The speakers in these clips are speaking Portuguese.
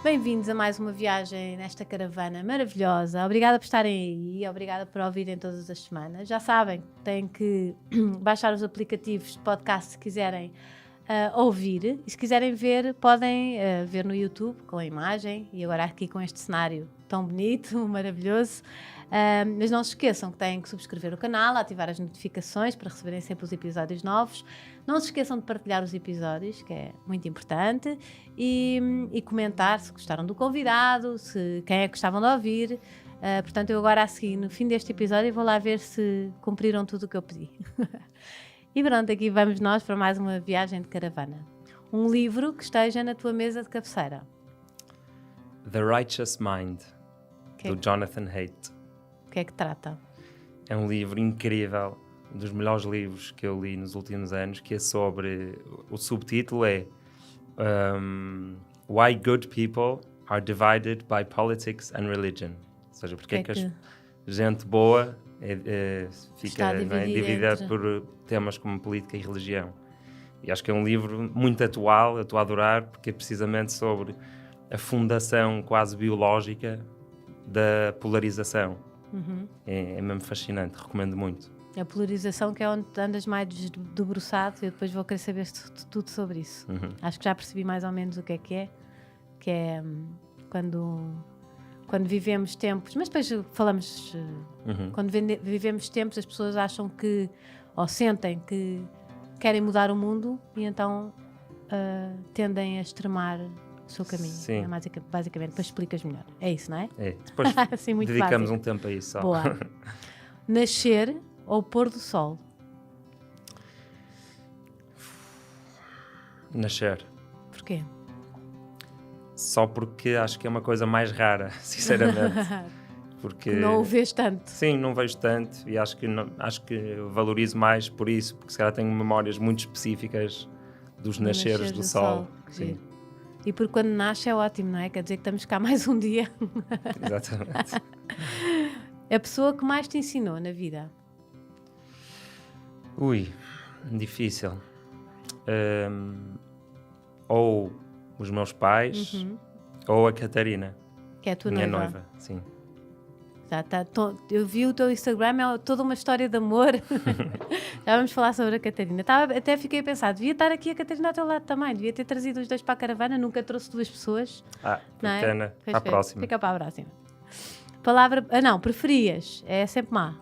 Bem-vindos a mais uma viagem nesta caravana maravilhosa. Obrigada por estarem aí, obrigada por ouvirem todas as semanas. Já sabem, têm que baixar os aplicativos de podcast se quiserem ouvir. E se quiserem ver, podem ver no YouTube com a imagem e agora aqui com este cenário tão bonito, maravilhoso. Mas não se esqueçam que têm que subscrever o canal, ativar as notificações para receberem sempre os episódios novos. Não se esqueçam de partilhar os episódios, que é muito importante, e comentar se gostaram do convidado, quem é que gostavam de ouvir. Portanto, eu agora a seguir, no fim deste episódio, vou lá ver se cumpriram tudo o que eu pedi. E pronto, aqui vamos nós para mais uma viagem de caravana. Um livro que esteja na tua mesa de cabeceira. The Righteous Mind, do Jonathan Haidt. O que é que trata? É um livro incrível, um dos melhores livros que eu li nos últimos anos, que é sobre... O subtítulo é Why Good People Are Divided by Politics and Religion. Ou seja, porque é que a gente boa fica dividida por temas como política e religião. E acho que é um livro muito atual, eu estou a adorar, porque é precisamente sobre a fundação quase biológica da polarização. Uhum. É mesmo fascinante, recomendo muito. A polarização, que é onde andas mais debruçado, eu depois vou querer saber tudo sobre isso. Uhum. Acho que já percebi mais ou menos o que é quando vivemos tempos, mas depois falamos, quando vivemos tempos as pessoas acham que, ou sentem que querem mudar o mundo e então tendem a extremar o seu caminho. Sim. É basicamente, depois explicas melhor. É isso, não é? É. Depois assim, muito dedicamos básico. um tempo a isso só. Boa. Nascer ou pôr do sol? Nascer. Porquê? Só porque acho que é uma coisa mais rara, sinceramente. Porque não o vês tanto. Sim, não vejo tanto e acho que valorizo mais por isso, porque se calhar tenho memórias muito específicas dos nasceres do sol. Sim. E porque quando nasce é ótimo, não é? Quer dizer que estamos cá mais um dia. Exatamente. A pessoa que mais te ensinou na vida? Difícil. Ou os meus pais, ou a Catarina. Que é a tua minha noiva. noiva, sim. Já tá, eu vi o teu Instagram, é toda uma história de amor. Já vamos falar sobre a Catarina. Até fiquei a pensar, devia estar aqui a Catarina ao teu lado também, devia ter trazido os dois para a caravana, nunca trouxe duas pessoas. Pequena, para a próxima. Fica para a próxima. Palavra, preferias, é sempre má.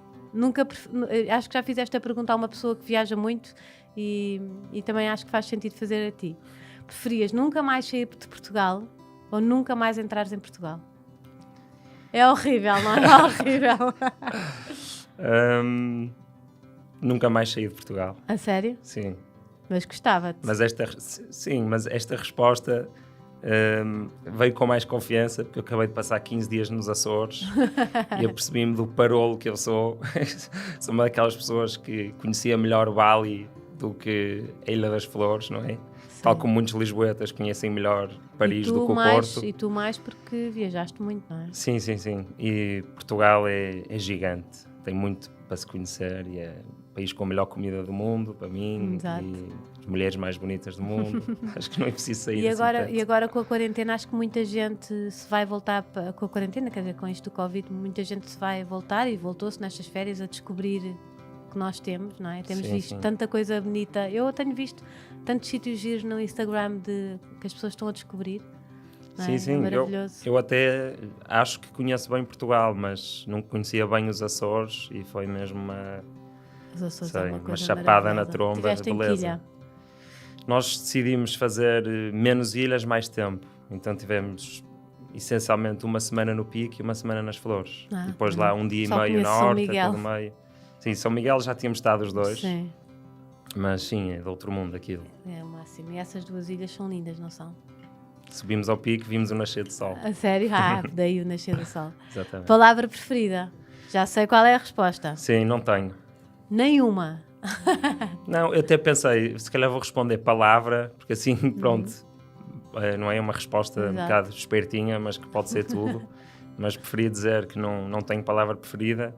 Acho que já fiz esta pergunta a uma pessoa que viaja muito e também acho que faz sentido fazer a ti. Preferias nunca mais sair de Portugal ou nunca mais entrares em Portugal? É horrível, não é? É horrível. Nunca mais saí de Portugal. A sério? Sim. Mas gostava-te. Mas esta resposta veio com mais confiança, porque eu acabei de passar 15 dias nos Açores e eu percebi-me do parolo que eu sou. Sou uma daquelas pessoas que conhecia melhor Bali do que a Ilha das Flores, não é? Sim. Tal como muitos lisboetas conhecem melhor Paris do que o Porto. E tu mais porque viajaste muito, não é? Sim. E Portugal é gigante. Tem muito para se conhecer e é o país com a melhor comida do mundo, para mim. Exato. E as mulheres mais bonitas do mundo. Acho que não é preciso sair e agora com a quarentena, acho que muita gente se vai voltar com a quarentena, quer dizer, com isto do Covid, muita gente se vai voltar e voltou-se nestas férias a descobrir que nós temos, não é? Temos visto tanta coisa bonita. Eu tenho visto tantos sítios giros no Instagram que as pessoas estão a descobrir. Sim. É maravilhoso. Eu até acho que conheço bem Portugal, mas não conhecia bem os Açores e foi mesmo uma chapada na tromba. Tiveste em que ilha? Nós decidimos fazer menos ilhas, mais tempo. Então tivemos essencialmente uma semana no Pico e uma semana nas Flores. Depois lá um dia e meio norte, até do meio. Sim, São Miguel já tínhamos estado os dois. Sim. Mas sim, é de outro mundo aquilo. É o máximo. E essas duas ilhas são lindas, não são? Subimos ao pico, vimos o nascer do sol. A sério? Daí o nascer do sol. Exatamente. Palavra preferida? Já sei qual é a resposta. Sim, não tenho. Nenhuma. Não, eu até pensei, se calhar vou responder palavra, porque assim, pronto, não é uma resposta um bocado espertinha, mas que pode ser tudo. Mas preferia dizer que não tenho palavra preferida,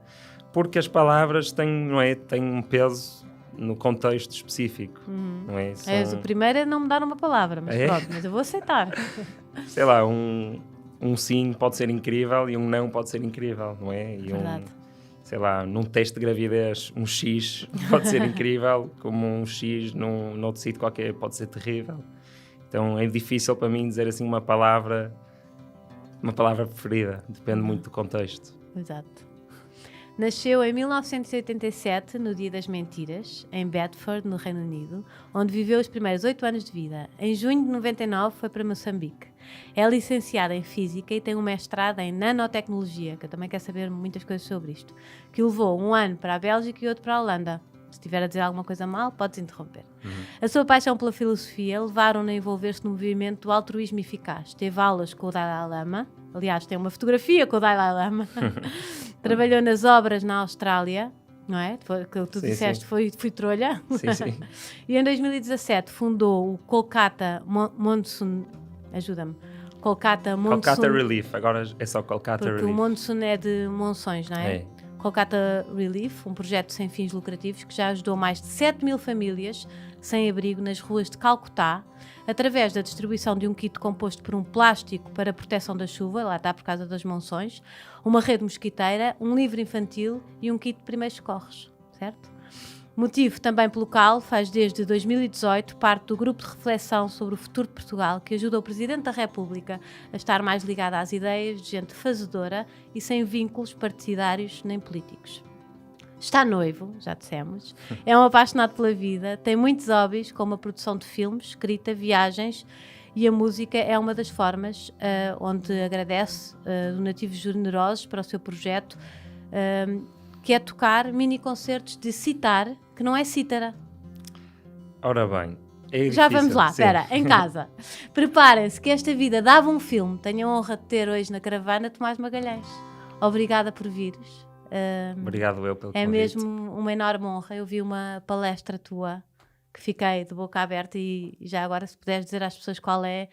porque as palavras têm um peso no contexto específico. Não é? O primeiro é não me dar uma palavra, mas pronto, mas eu vou aceitar. sei lá, um sim pode ser incrível e um não pode ser incrível, não é? E Verdade. sei lá, num teste de gravidez, um X pode ser incrível, como um X num outro sítio qualquer pode ser terrível. Então é difícil para mim dizer assim uma palavra preferida, depende muito do contexto. Exato. Nasceu em 1987, no Dia das Mentiras, em Bedford, no Reino Unido, onde viveu os primeiros 8 anos de vida. Em junho de 99 foi para Moçambique. É licenciada em Física e tem um mestrado em Nanotecnologia, que eu também quero saber muitas coisas sobre isto, que levou um ano para a Bélgica e outro para a Holanda. Se estiver a dizer alguma coisa mal, podes interromper. A sua paixão pela filosofia levaram-na a envolver-se no movimento do altruísmo eficaz. Teve aulas com o Dalai Lama. Aliás, tem uma fotografia com o Dalai Lama. Trabalhou nas obras na Austrália, não é? Que tu disseste, fui trolha. Sim. E em 2017 fundou o Kolkata Monsoon. Ajuda-me. Kolkata Relief, agora é só Kolkata Relief. Porque o Monsoon é de monções, não é? Kolkata Relief, um projeto sem fins lucrativos que já ajudou mais de 7.000 famílias sem abrigo nas ruas de Calcutá, através da distribuição de um kit composto por um plástico para proteção da chuva, lá está por causa das monções, uma rede mosquiteira, um livro infantil e um kit de primeiros socorros, certo? Motivo também pelo qual faz desde 2018 parte do grupo de reflexão sobre o futuro de Portugal, que ajuda o Presidente da República a estar mais ligado às ideias de gente fazedora e sem vínculos partidários nem políticos. Está noivo, já dissemos, é um apaixonado pela vida, tem muitos hobbies, como a produção de filmes, escrita, viagens, e a música é uma das formas onde agradece donativos generosos para o seu projeto, que é tocar mini-concertos de citar, que não é cítara. Ora bem, é já difícil, vamos lá, espera, em casa. Preparem-se que esta vida dava um filme. Tenho a honra de ter hoje na caravana Tomás Magalhães. Obrigada por vires. Obrigado eu pelo convite. É mesmo uma enorme honra. Eu vi uma palestra tua que fiquei de boca aberta e já agora se puderes dizer às pessoas como é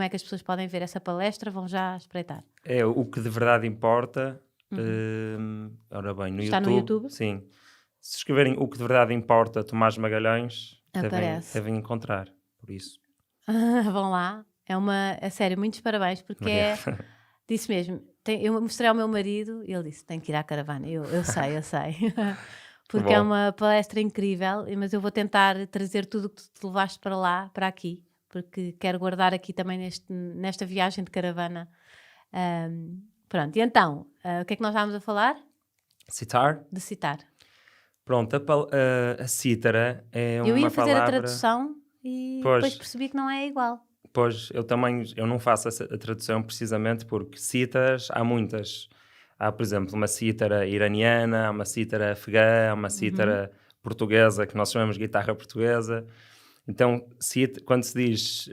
que as pessoas podem ver essa palestra, vão já espreitar. É o que de verdade importa. Ora bem, Está no YouTube? Sim. Se escreverem o que de verdade importa Tomás Magalhães, devem encontrar, por isso. Vão lá. A sério, muitos parabéns, porque disse mesmo, eu mostrei ao meu marido e ele disse, tem que ir à caravana. Eu sei. Porque é uma palestra incrível, mas eu vou tentar trazer tudo o que tu te levaste para lá, para aqui, porque quero guardar aqui também nesta viagem de caravana. Pronto, e então, o que é que nós estávamos a falar? Citar? De citar. Pronto, a cítara é uma palavra... Eu ia fazer a tradução e depois percebi que não é igual. Pois, eu não faço a tradução precisamente porque cítaras há muitas. Há, por exemplo, uma cítara iraniana, há uma cítara afegã, há uma cítara portuguesa, que nós chamamos de guitarra portuguesa. Então, quando se diz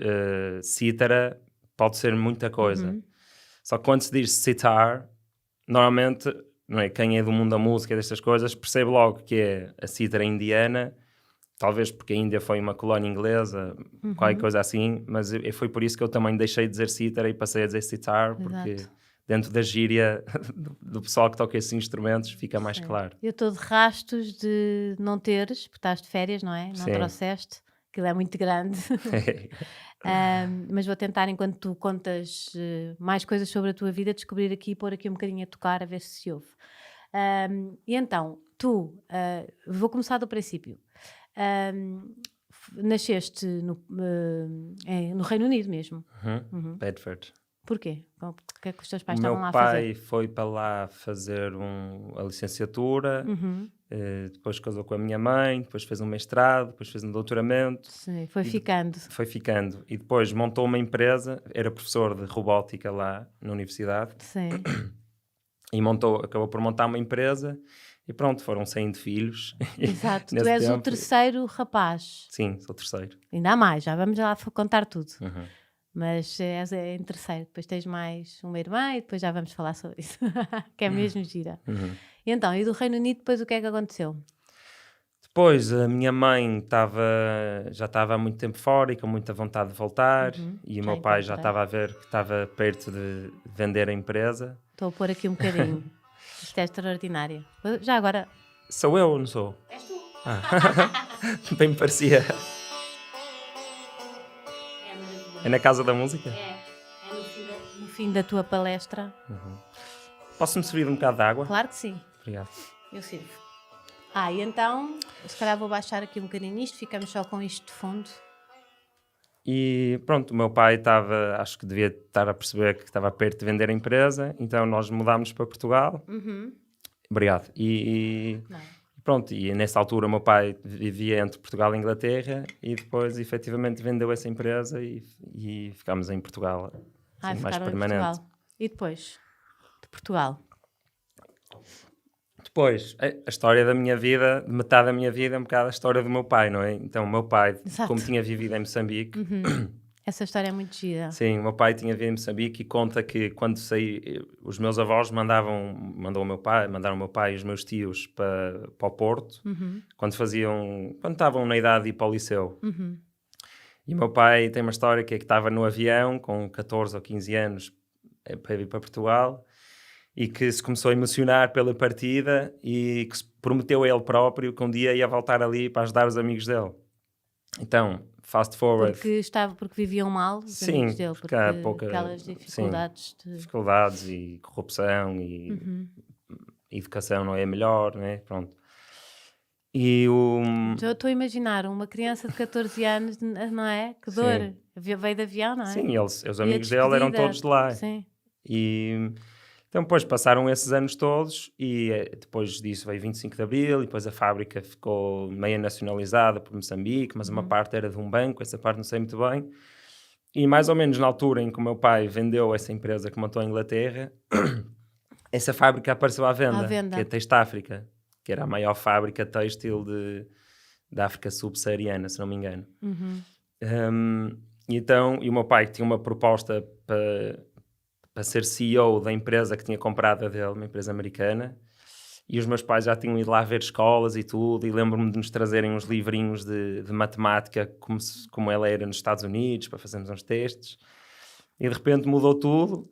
cítara, pode ser muita coisa. Só que quando se diz citar, normalmente, não é, quem é do mundo da música e destas coisas, percebe logo que é a cítara indiana, talvez porque a Índia foi uma colónia inglesa, qualquer coisa assim, mas foi por isso que eu também deixei de dizer cítara e passei a dizer citar, porque dentro da gíria do pessoal que toca esses instrumentos fica mais claro. Eu estou de rastos de não teres, porque estás de férias, não é? Não trouxeste, aquilo é muito grande. Mas vou tentar, enquanto tu contas mais coisas sobre a tua vida, descobrir aqui e pôr aqui um bocadinho a tocar, a ver se ouve. E então, vou começar do princípio. Nasceste no Reino Unido mesmo. Bedford. Porquê? O que é que os teus pais estavam lá a fazer? fazer? Meu pai foi para lá fazer a licenciatura, depois casou com a minha mãe, depois fez um mestrado, depois fez um doutoramento. Sim, foi ficando. Foi ficando. E depois montou uma empresa, era professor de robótica lá na universidade. Sim. E acabou por montar uma empresa e pronto, foram saindo filhos. Exato, tu és o terceiro rapaz. Sim, sou o terceiro. Ainda há mais, já vamos lá contar tudo. Mas és em terceiro, depois tens mais uma irmã e depois já vamos falar sobre isso, que é mesmo gira. E então, e do Reino Unido depois o que é que aconteceu? Depois a minha mãe já estava há muito tempo fora e com muita vontade de voltar, e o meu pai já estava a ver que estava perto de vender a empresa. Estou a pôr aqui um bocadinho. Isto é extraordinário. Já agora... Sou eu ou não sou? És tu. Bem me parecia. É na Casa da Música? É no no fim da tua palestra. Posso-me servir um bocado de água? Claro que sim. Obrigado. Eu sirvo. E então, se calhar vou baixar aqui um bocadinho isto, ficamos só com isto de fundo. E pronto, o meu pai estava, acho que devia estar a perceber que estava perto de vender a empresa, então nós mudámos para Portugal. Obrigado. E pronto, e nessa altura o meu pai vivia entre Portugal e Inglaterra e depois efetivamente vendeu essa empresa e ficámos em Portugal, assim, mais permanente. Em Portugal. E depois de Portugal? Depois, a história da minha vida, metade da minha vida é um bocado a história do meu pai, não é? Então o meu pai, como tinha vivido em Moçambique... Essa história é muito gira. Sim, o meu pai tinha vivido em Moçambique e conta que quando saí, os meus avós mandaram o meu pai e os meus tios para o Porto, quando estavam na idade de ir para o liceu. E o meu pai tem uma história que é que estava no avião com 14 ou 15 anos para vir para Portugal e que se começou a emocionar pela partida e que se prometeu a ele próprio que um dia ia voltar ali para ajudar os amigos dele. Então, fast forward... Porque viviam mal os amigos dele, porque há aquelas dificuldades dificuldades e corrupção e educação não é melhor, não é? Pronto. E eu estou a imaginar uma criança de 14 anos, não é? Que dor. Veio de avião, não é? Sim, os amigos dele eram todos de lá. Sim. E então depois passaram esses anos todos e depois disso veio 25 de Abril e depois a fábrica ficou meio nacionalizada por Moçambique, mas uma parte era de um banco, essa parte não sei muito bem. E mais ou menos na altura em que o meu pai vendeu essa empresa que montou em Inglaterra, essa fábrica apareceu à venda. Que é a Textáfrica, que era a maior fábrica têxtil da África subsaariana, se não me engano. E o meu pai tinha uma proposta para ser CEO da empresa que tinha comprado dele, uma empresa americana, e os meus pais já tinham ido lá ver escolas e tudo, e lembro-me de nos trazerem uns livrinhos de matemática como ela era nos Estados Unidos, para fazermos uns testes, e de repente mudou tudo.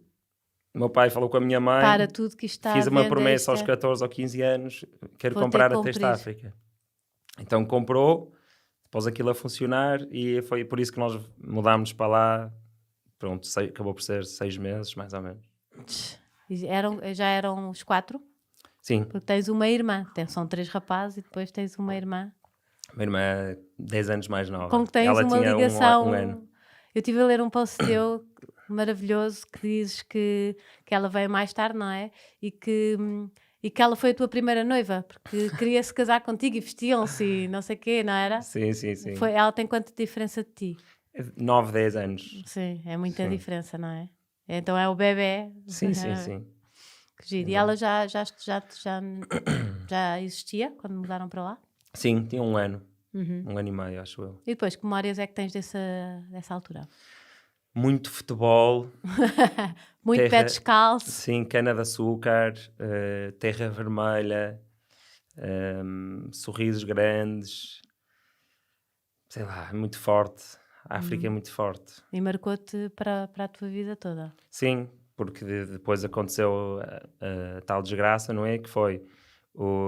O meu pai falou com a minha mãe, para tudo que está fiz uma promessa aos 14 ou 15 anos, quero comprar a Textáfrica. Então comprou, pôs aquilo a funcionar, e foi por isso que nós mudámos para lá. Pronto, acabou por ser 6 meses, mais ou menos. Já eram os 4? Sim. Porque tens uma irmã. São 3 rapazes e depois tens uma irmã. Uma irmã 10 anos mais nova. Com que tens ela uma tinha ligação... um ano. Eu estive a ler um post teu maravilhoso que dizes que ela veio mais tarde, não é? E que ela foi a tua primeira noiva, porque queria se casar contigo e vestiam-se e não sei o quê, não era? Sim. Ela tem quanta diferença de ti? 9, 10 anos. Sim, é muita diferença, não é? Então é o bebê. Sim. Que giro. E ela já existia quando mudaram para lá? Sim, tinha um ano. Um ano e meio, acho eu. E depois, que memórias é que tens dessa altura? Muito futebol. Muito pé descalço. Sim, cana-de-açúcar, terra vermelha, sorrisos grandes. Sei lá, muito forte. A África é muito forte. E marcou-te para a tua vida toda? Sim, porque depois aconteceu a tal desgraça, não é? Que foi,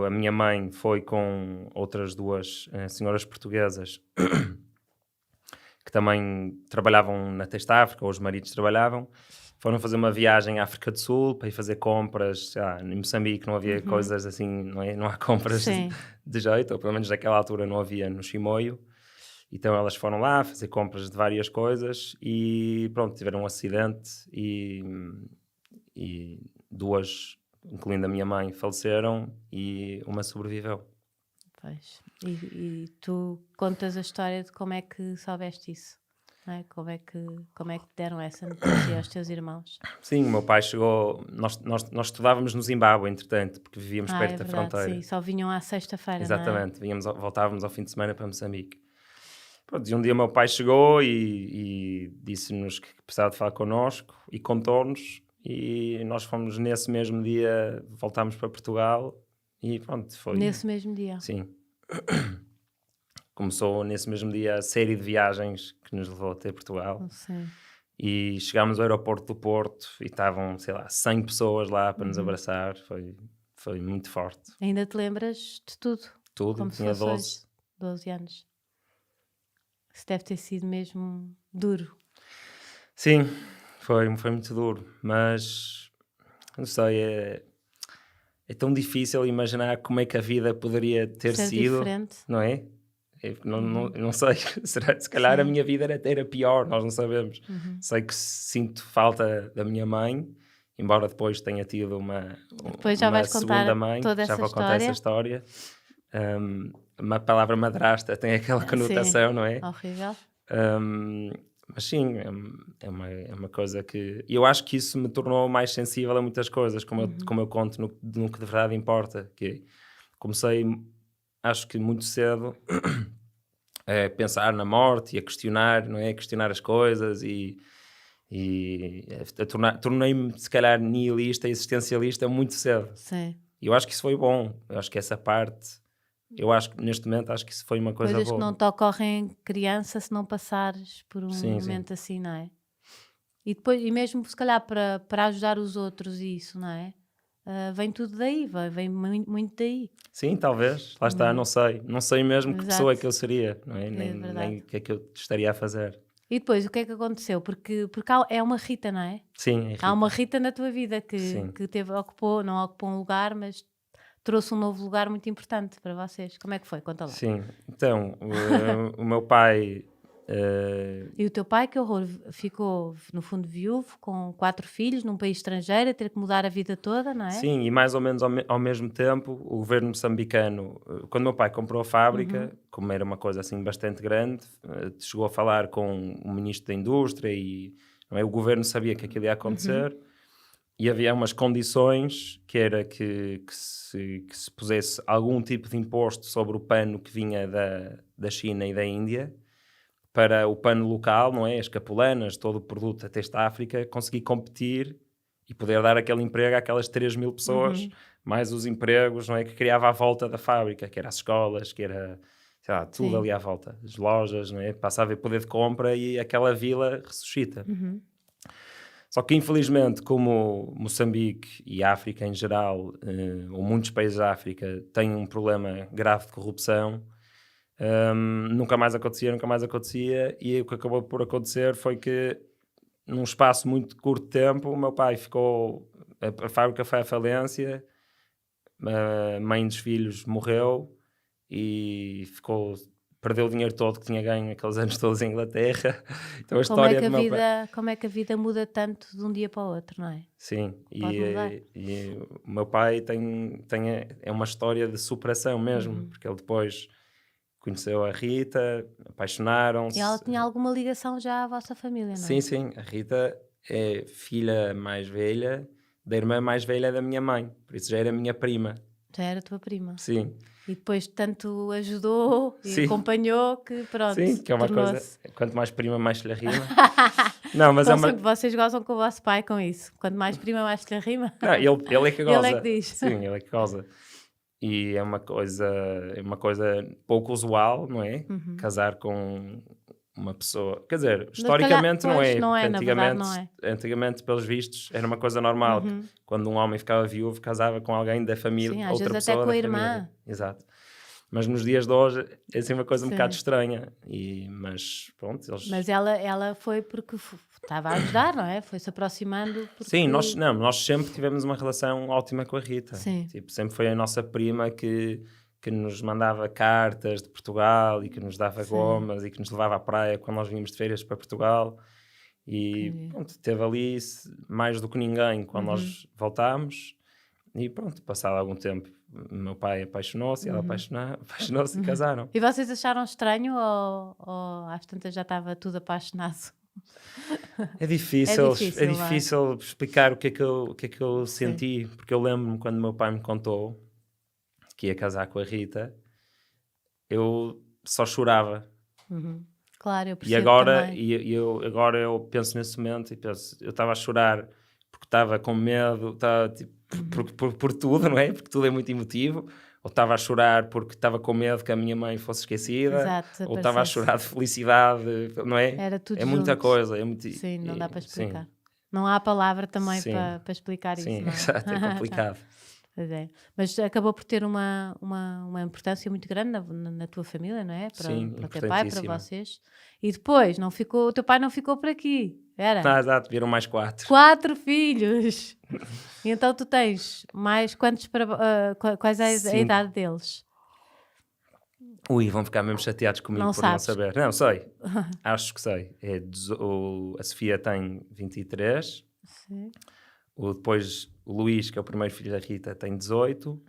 a minha mãe foi com outras 2 senhoras portuguesas que também trabalhavam na Textáfrica, ou os maridos trabalhavam, foram fazer uma viagem à África do Sul para ir fazer compras. Em Moçambique não havia coisas assim, não é? Não há compras de jeito, ou pelo menos naquela altura não havia no Chimoio. Então elas foram lá fazer compras de várias coisas e pronto, tiveram um acidente e 2, incluindo a minha mãe, faleceram e uma sobreviveu. Pois. E tu contas a história de como é que soubeste isso? Não é? Como é que te deram essa notícia aos teus irmãos? Sim, o meu pai chegou... Nós estudávamos no Zimbábue, entretanto, porque vivíamos perto da fronteira. Sim, só vinham à sexta-feira, exatamente, não é? Voltávamos ao fim de semana para Moçambique. Pronto, e um dia o meu pai chegou e disse-nos que precisava de falar connosco e contou-nos, e nós fomos nesse mesmo dia, voltámos para Portugal e pronto, foi... Nesse mesmo dia? Sim. Começou nesse mesmo dia a série de viagens que nos levou até Portugal. Sim. E chegámos ao aeroporto do Porto e estavam, sei lá, 100 pessoas lá para nos abraçar. Foi muito forte. Ainda te lembras de tudo? Tudo, como tinha 12 anos. Isso deve ter sido mesmo duro. Sim, Foi muito duro, mas não sei, é tão difícil imaginar como é que a vida poderia ter Ser sido, diferente. não é? Não sei, se calhar a minha vida era pior, nós não sabemos. Sei que sinto falta da minha mãe, embora depois tenha tido Depois já vais segunda contar mãe, toda já essa vou contar essa história. Uma palavra madrasta tem aquela conotação, não é? Horrível. Mas sim, é uma coisa que... Eu acho que isso me tornou mais sensível a muitas coisas, como eu conto no que de verdade importa. Que comecei, acho que muito cedo, a pensar na morte e a questionar, não é? A questionar as coisas e tornei-me, se calhar, nihilista, existencialista muito cedo. Sim. E eu acho que isso foi bom. Eu acho que essa parte... Eu acho que neste momento acho que isso foi uma coisa Coisas boa. que não te ocorrem criança se não passares por um Sim. momento assim, não é? E depois, e mesmo se calhar para ajudar os outros e isso, não é? Vem tudo daí, vem muito daí. Sim, talvez. Lá está, não sei. Não sei mesmo que pessoa é que eu seria, não é? Nem o que é que eu estaria a fazer. E depois, o que é que aconteceu? Porque é uma Rita, não é? Sim, é Rita. Há uma Rita na tua vida que não ocupou um lugar, mas trouxe um novo lugar muito importante para vocês. Como é que foi? Conta lá. Sim, então, o meu pai... E o teu pai, que horror, ficou no fundo viúvo, com 4 filhos, num país estrangeiro, a ter que mudar a vida toda, não é? Sim, e mais ou menos ao mesmo tempo, o governo moçambicano, quando meu pai comprou a fábrica, como era uma coisa assim bastante grande, chegou a falar com o ministro da Indústria e não é, o governo sabia que aquilo ia acontecer. E havia umas condições, que era que se pusesse algum tipo de imposto sobre o pano que vinha da China e da Índia, para o pano local, não é? As capulanas, todo o produto até esta África, conseguir competir e poder dar aquele emprego àquelas 3.000 pessoas, mais os empregos, não é? Que criava à volta da fábrica, que era as escolas, que era, sei lá, tudo ali à volta. As lojas, não é? Passa a haver poder de compra e aquela vila ressuscita. Só que, infelizmente, como Moçambique e a África em geral, ou muitos países da África, têm um problema grave de corrupção, nunca mais acontecia, e o que acabou por acontecer foi que, num espaço muito curto de tempo, o meu pai ficou... A fábrica foi à falência, a mãe dos filhos morreu e perdeu o dinheiro todo que tinha ganho aqueles anos todos em Inglaterra. Então como é que a vida muda tanto de um dia para o outro, não é? Sim, e o meu pai é uma história de superação mesmo, porque ele depois conheceu a Rita, apaixonaram-se. E ela tinha alguma ligação já à vossa família, não é? Sim, a Rita é filha mais velha da irmã mais velha da minha mãe, por isso já era minha prima. Já era a tua prima. Sim. E depois tanto ajudou e acompanhou que pronto. Sim, que é uma coisa. Quanto mais prima, mais se lhe rima. Não, mas então, sempre vocês gozam com o vosso pai com isso. Quanto mais prima, mais se lhe rima. Não, ele é que goza. Ele é que diz. Sim, ele é que goza. E é uma coisa pouco usual, não é? Casar com uma pessoa. Quer dizer, historicamente não é. Não é, na verdade não é. Antigamente, pelos vistos, era uma coisa normal. Quando um homem ficava viúvo, casava com alguém da família. Sim, às outra vezes pessoa até com a irmã. Família. Exato. Mas nos dias de hoje é assim uma coisa um bocado estranha. Mas pronto, eles... Mas ela foi porque estava a ajudar, não é? Foi se aproximando. Porque... Sim, nós sempre tivemos uma relação ótima com a Rita. Sim. Tipo, sempre foi a nossa prima que nos mandava cartas de Portugal e que nos dava gomas e que nos levava à praia quando nós vínhamos de férias para Portugal. E pronto, teve ali mais do que ninguém quando nós voltámos. E pronto, passado algum tempo, meu pai apaixonou-se, ela apaixonou-se e casaram. E vocês acharam estranho ou às tantas já estava tudo apaixonado? É difícil explicar o que é que eu senti, porque eu lembro-me quando meu pai me contou que ia casar com a Rita, eu só chorava. Claro, eu percebo agora eu penso nesse momento e penso, eu estava a chorar porque estava com medo, estava, tipo, por tudo, não é? Porque tudo é muito emotivo. Ou estava a chorar porque estava com medo que a minha mãe fosse esquecida. Exato, ou estava a chorar de felicidade, não é? Era tudo muita juntos. coisa. Sim, não dá para explicar. Sim. Não há palavra também para explicar isso. Sim, não é? exato, é complicado. Pois é. Mas acabou por ter uma importância muito grande na tua família, não é? Sim, para o teu pai, para importantíssima. vocês. E depois, o teu pai não ficou por aqui, era? Exato, viram mais 4. 4 filhos! E então tu tens mais quantos quais é a 5. idade deles? Ui, vão ficar mesmo chateados comigo Não por não sabes? saber. Não, sei. Acho que sei. A Sofia tem 23. Sim. Depois o Luís, que é o primeiro filho da Rita, tem 18.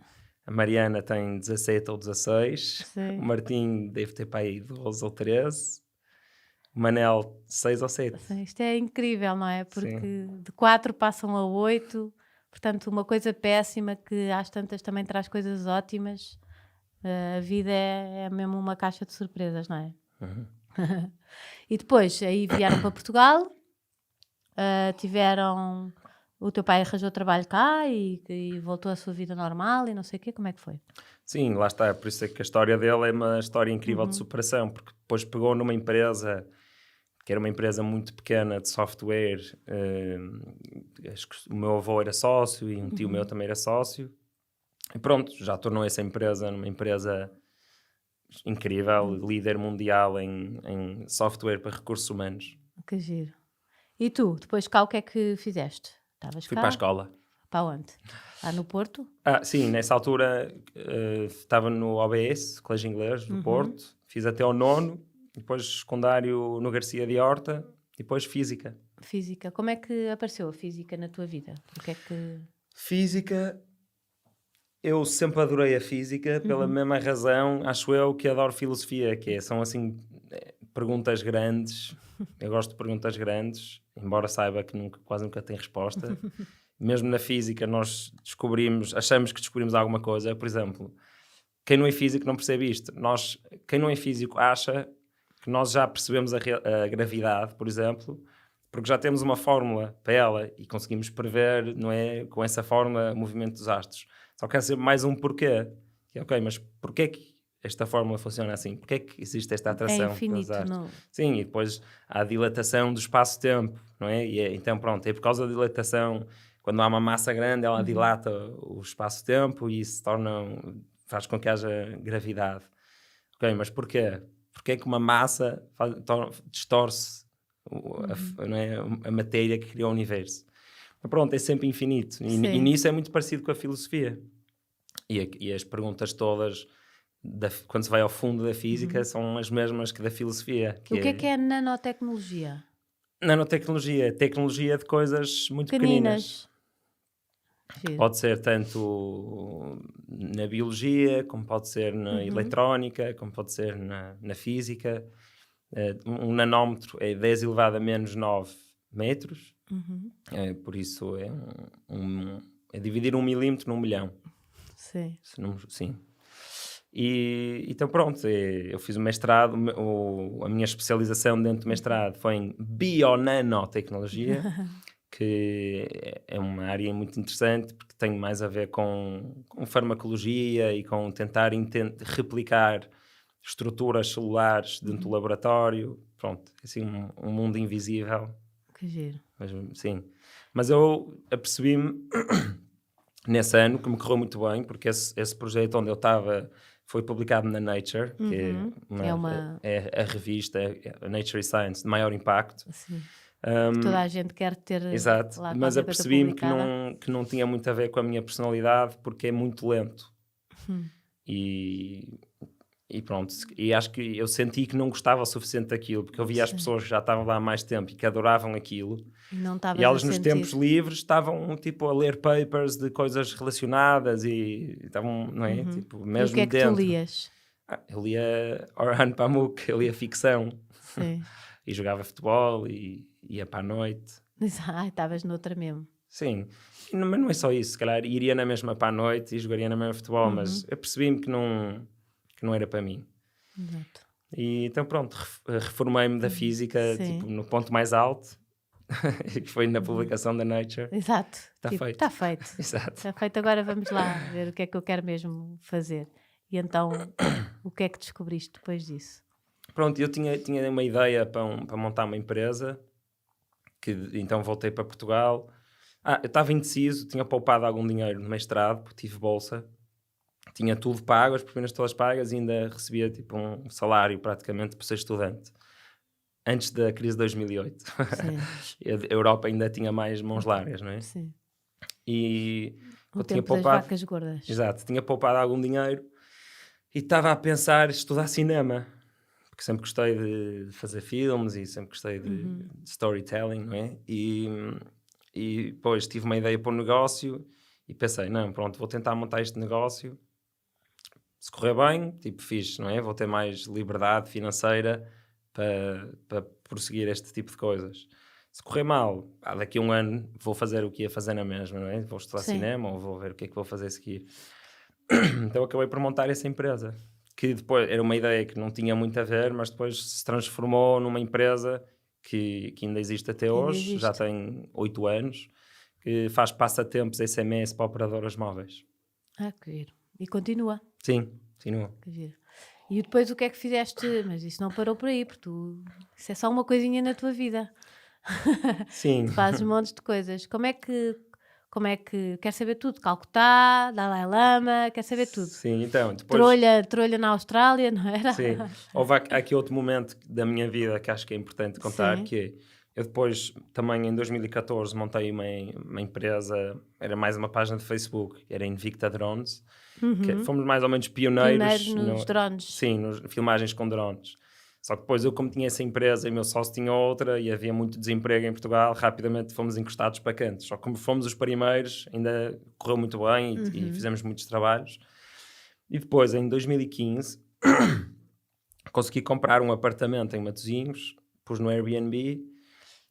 A Mariana tem 17 ou 16. Sim. O Martim deve ter para aí 12 ou 13. O Manel, 6 ou 7. Sim, isto é incrível, não é? Porque Sim. de 4 passam a 8. Portanto, uma coisa péssima que às tantas também traz coisas ótimas. A vida é mesmo uma caixa de surpresas, não é? Uhum. E depois, aí vieram para Portugal, tiveram... O teu pai arranjou trabalho cá e voltou à sua vida normal e não sei o quê. Como é que foi? Sim, lá está. Por isso é que a história dele é uma história incrível de superação, porque depois pegou numa empresa que era uma empresa muito pequena de software. Acho que o meu avô era sócio e um tio meu também era sócio. E pronto, já tornou essa empresa numa empresa incrível, líder mundial em software para recursos humanos. Que giro. E tu, depois cá, o que é que fizeste? Estavas Fui cá? para a escola. Para onde? Lá no Porto? Sim, nessa altura estava no OBS, Colégio Inglês do Porto. Fiz até ao 9º, depois secundário no Garcia de Horta, e depois Física. Física. Como é que apareceu a Física na tua vida? O que é que... Física... Eu sempre adorei a Física pela mesma razão, acho eu, que adoro Filosofia, são assim perguntas grandes. Eu gosto de perguntas grandes, embora saiba que quase nunca tem resposta. Mesmo na Física nós achamos que descobrimos alguma coisa. Por exemplo, quem não é físico não percebe isto. Quem não é físico acha que nós já percebemos a gravidade, por exemplo, porque já temos uma fórmula para ela e conseguimos prever, não é, com essa fórmula, o movimento dos astros. Só quer ser mais um porquê. Que é, ok, mas porquê que esta fórmula funciona assim? Porquê que existe esta atração? É infinito, não? Sim, e depois há a dilatação do espaço-tempo, não é? Então, pronto, é por causa da dilatação, quando há uma massa grande, ela dilata o espaço-tempo e isso faz com que haja gravidade. Ok, mas porquê? Porquê que uma massa distorce não é? A matéria que criou o universo? Mas pronto, é sempre infinito. E nisso é muito parecido com a filosofia. E as perguntas todas, quando se vai ao fundo da física, são as mesmas que da filosofia. O que é nanotecnologia? Nanotecnologia é tecnologia de coisas muito pequeninas. Pode ser tanto na biologia, como pode ser na eletrónica, como pode ser na física. Um nanómetro é 10 elevado a menos 9 metros. Por isso é dividir 1 milímetro num milhão. Sim. Sim. E então pronto, eu fiz o mestrado, a minha especialização dentro do mestrado foi em bionanotecnologia, que é uma área muito interessante porque tem mais a ver com farmacologia e com tentar replicar estruturas celulares dentro do laboratório. Pronto, assim um mundo invisível. Que giro. Mas eu apercebi-me nesse ano que me correu muito bem, porque esse projeto onde eu estava foi publicado na Nature, que é a revista, a Nature Science de maior impacto. Sim. Toda a gente quer ter. Exato, lá mas apercebi-me que não tinha muito a ver com a minha personalidade, porque é muito lento. E pronto, e acho que eu senti que não gostava o suficiente daquilo, porque eu via as pessoas que já estavam lá há mais tempo e que adoravam aquilo, e elas nos tempos livres estavam tipo a ler papers de coisas relacionadas e estavam, não é? Tipo, mesmo e o que é que tu lias? Eu lia Orhan Pamuk, eu lia ficção. Sim. E jogava futebol e ia para a noite. Estavas noutra mesmo. Sim, mas não é só isso, se calhar iria na mesma para a noite e jogaria na mesma futebol, mas eu percebi-me que não era para mim. Exato. E então pronto, reformei-me da física tipo, no ponto mais alto, que foi na publicação da Nature. Exato. Está feito. Está feito. Exato. Está feito, agora vamos lá ver o que é que eu quero mesmo fazer. E então, o que é que descobriste depois disso? Pronto, eu tinha uma ideia para montar uma empresa, que então voltei para Portugal. Eu estava indeciso, tinha poupado algum dinheiro no mestrado, porque tive bolsa, tinha tudo pago, as propinas todas pagas e ainda recebia tipo um salário praticamente por ser estudante. Antes da crise de 2008. A Europa ainda tinha mais mãos largas, não é? Sim. E o eu tempo tinha poupado, das vacas gordas. Exato, tinha poupado algum dinheiro e estava a pensar em estudar cinema, porque sempre gostei de fazer filmes e sempre gostei de storytelling, não é? E depois tive uma ideia para um negócio e pensei, não, pronto, vou tentar montar este negócio. Se correr bem, tipo, fixe, não é? Vou ter mais liberdade financeira para prosseguir este tipo de coisas. Se correr mal, daqui a um ano vou fazer o que ia fazer na mesma, não é? Vou estudar cinema ou vou ver o que é que vou fazer a seguir. Então acabei por montar essa empresa, que depois era uma ideia que não tinha muito a ver, mas depois se transformou numa empresa que ainda existe até hoje, já tem 8 anos, que faz passatempos SMS para operadoras móveis. Que giro. E continua? Sim, continua. Que giro. E depois o que é que fizeste? Mas isso não parou por aí, porque isso é só uma coisinha na tua vida. Sim. Tu fazes montes de coisas. Como é que quer saber tudo? Calcutá, Dalai Lama, quer saber tudo. Sim, então, depois... Trolha na Austrália, não era? Sim. Houve aqui outro momento da minha vida que acho que é importante contar, que é, eu depois, também em 2014, montei uma empresa, era mais uma página de Facebook, era Invicta Drones, que fomos mais ou menos pioneiros nos drones. Sim, nas filmagens com drones. Só que depois eu, como tinha essa empresa e o meu sócio tinha outra e havia muito desemprego em Portugal, rapidamente fomos encostados para cantos. Só que como fomos os primeiros, ainda correu muito bem e fizemos muitos trabalhos. E depois, em 2015, consegui comprar um apartamento em Matosinhos, pus no Airbnb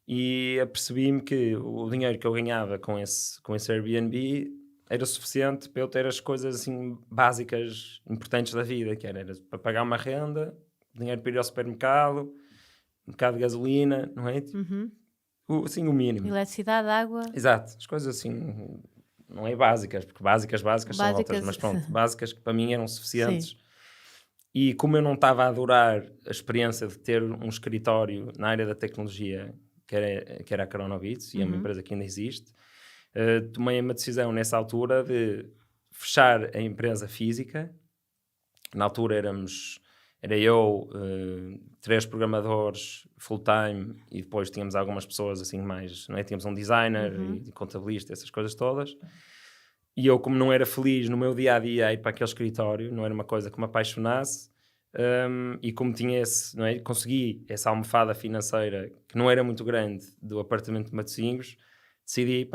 e apercebi-me que o dinheiro que eu ganhava com esse Airbnb era suficiente para eu ter as coisas assim básicas, importantes da vida, que era para pagar uma renda, dinheiro para ir ao supermercado, um bocado de gasolina, não é? Assim, o mínimo. Eletricidade, água. Exato, as coisas assim, não é básicas, porque básicas são outras, mas pronto, básicas que para mim eram suficientes. Sim. E como eu não estava a adorar a experiência de ter um escritório na área da tecnologia, que era a Coronabits, e é uma empresa que ainda existe, tomei uma decisão nessa altura de fechar a empresa física. Na altura era eu, 3 programadores full-time e depois tínhamos algumas pessoas assim mais, não é? Tínhamos um designer e contabilista, essas coisas todas. E eu, como não era feliz no meu dia-a-dia a ir para aquele escritório, não era uma coisa que me apaixonasse, e como tinha não é? Consegui essa almofada financeira, que não era muito grande, do apartamento de Matosinhos, decidi,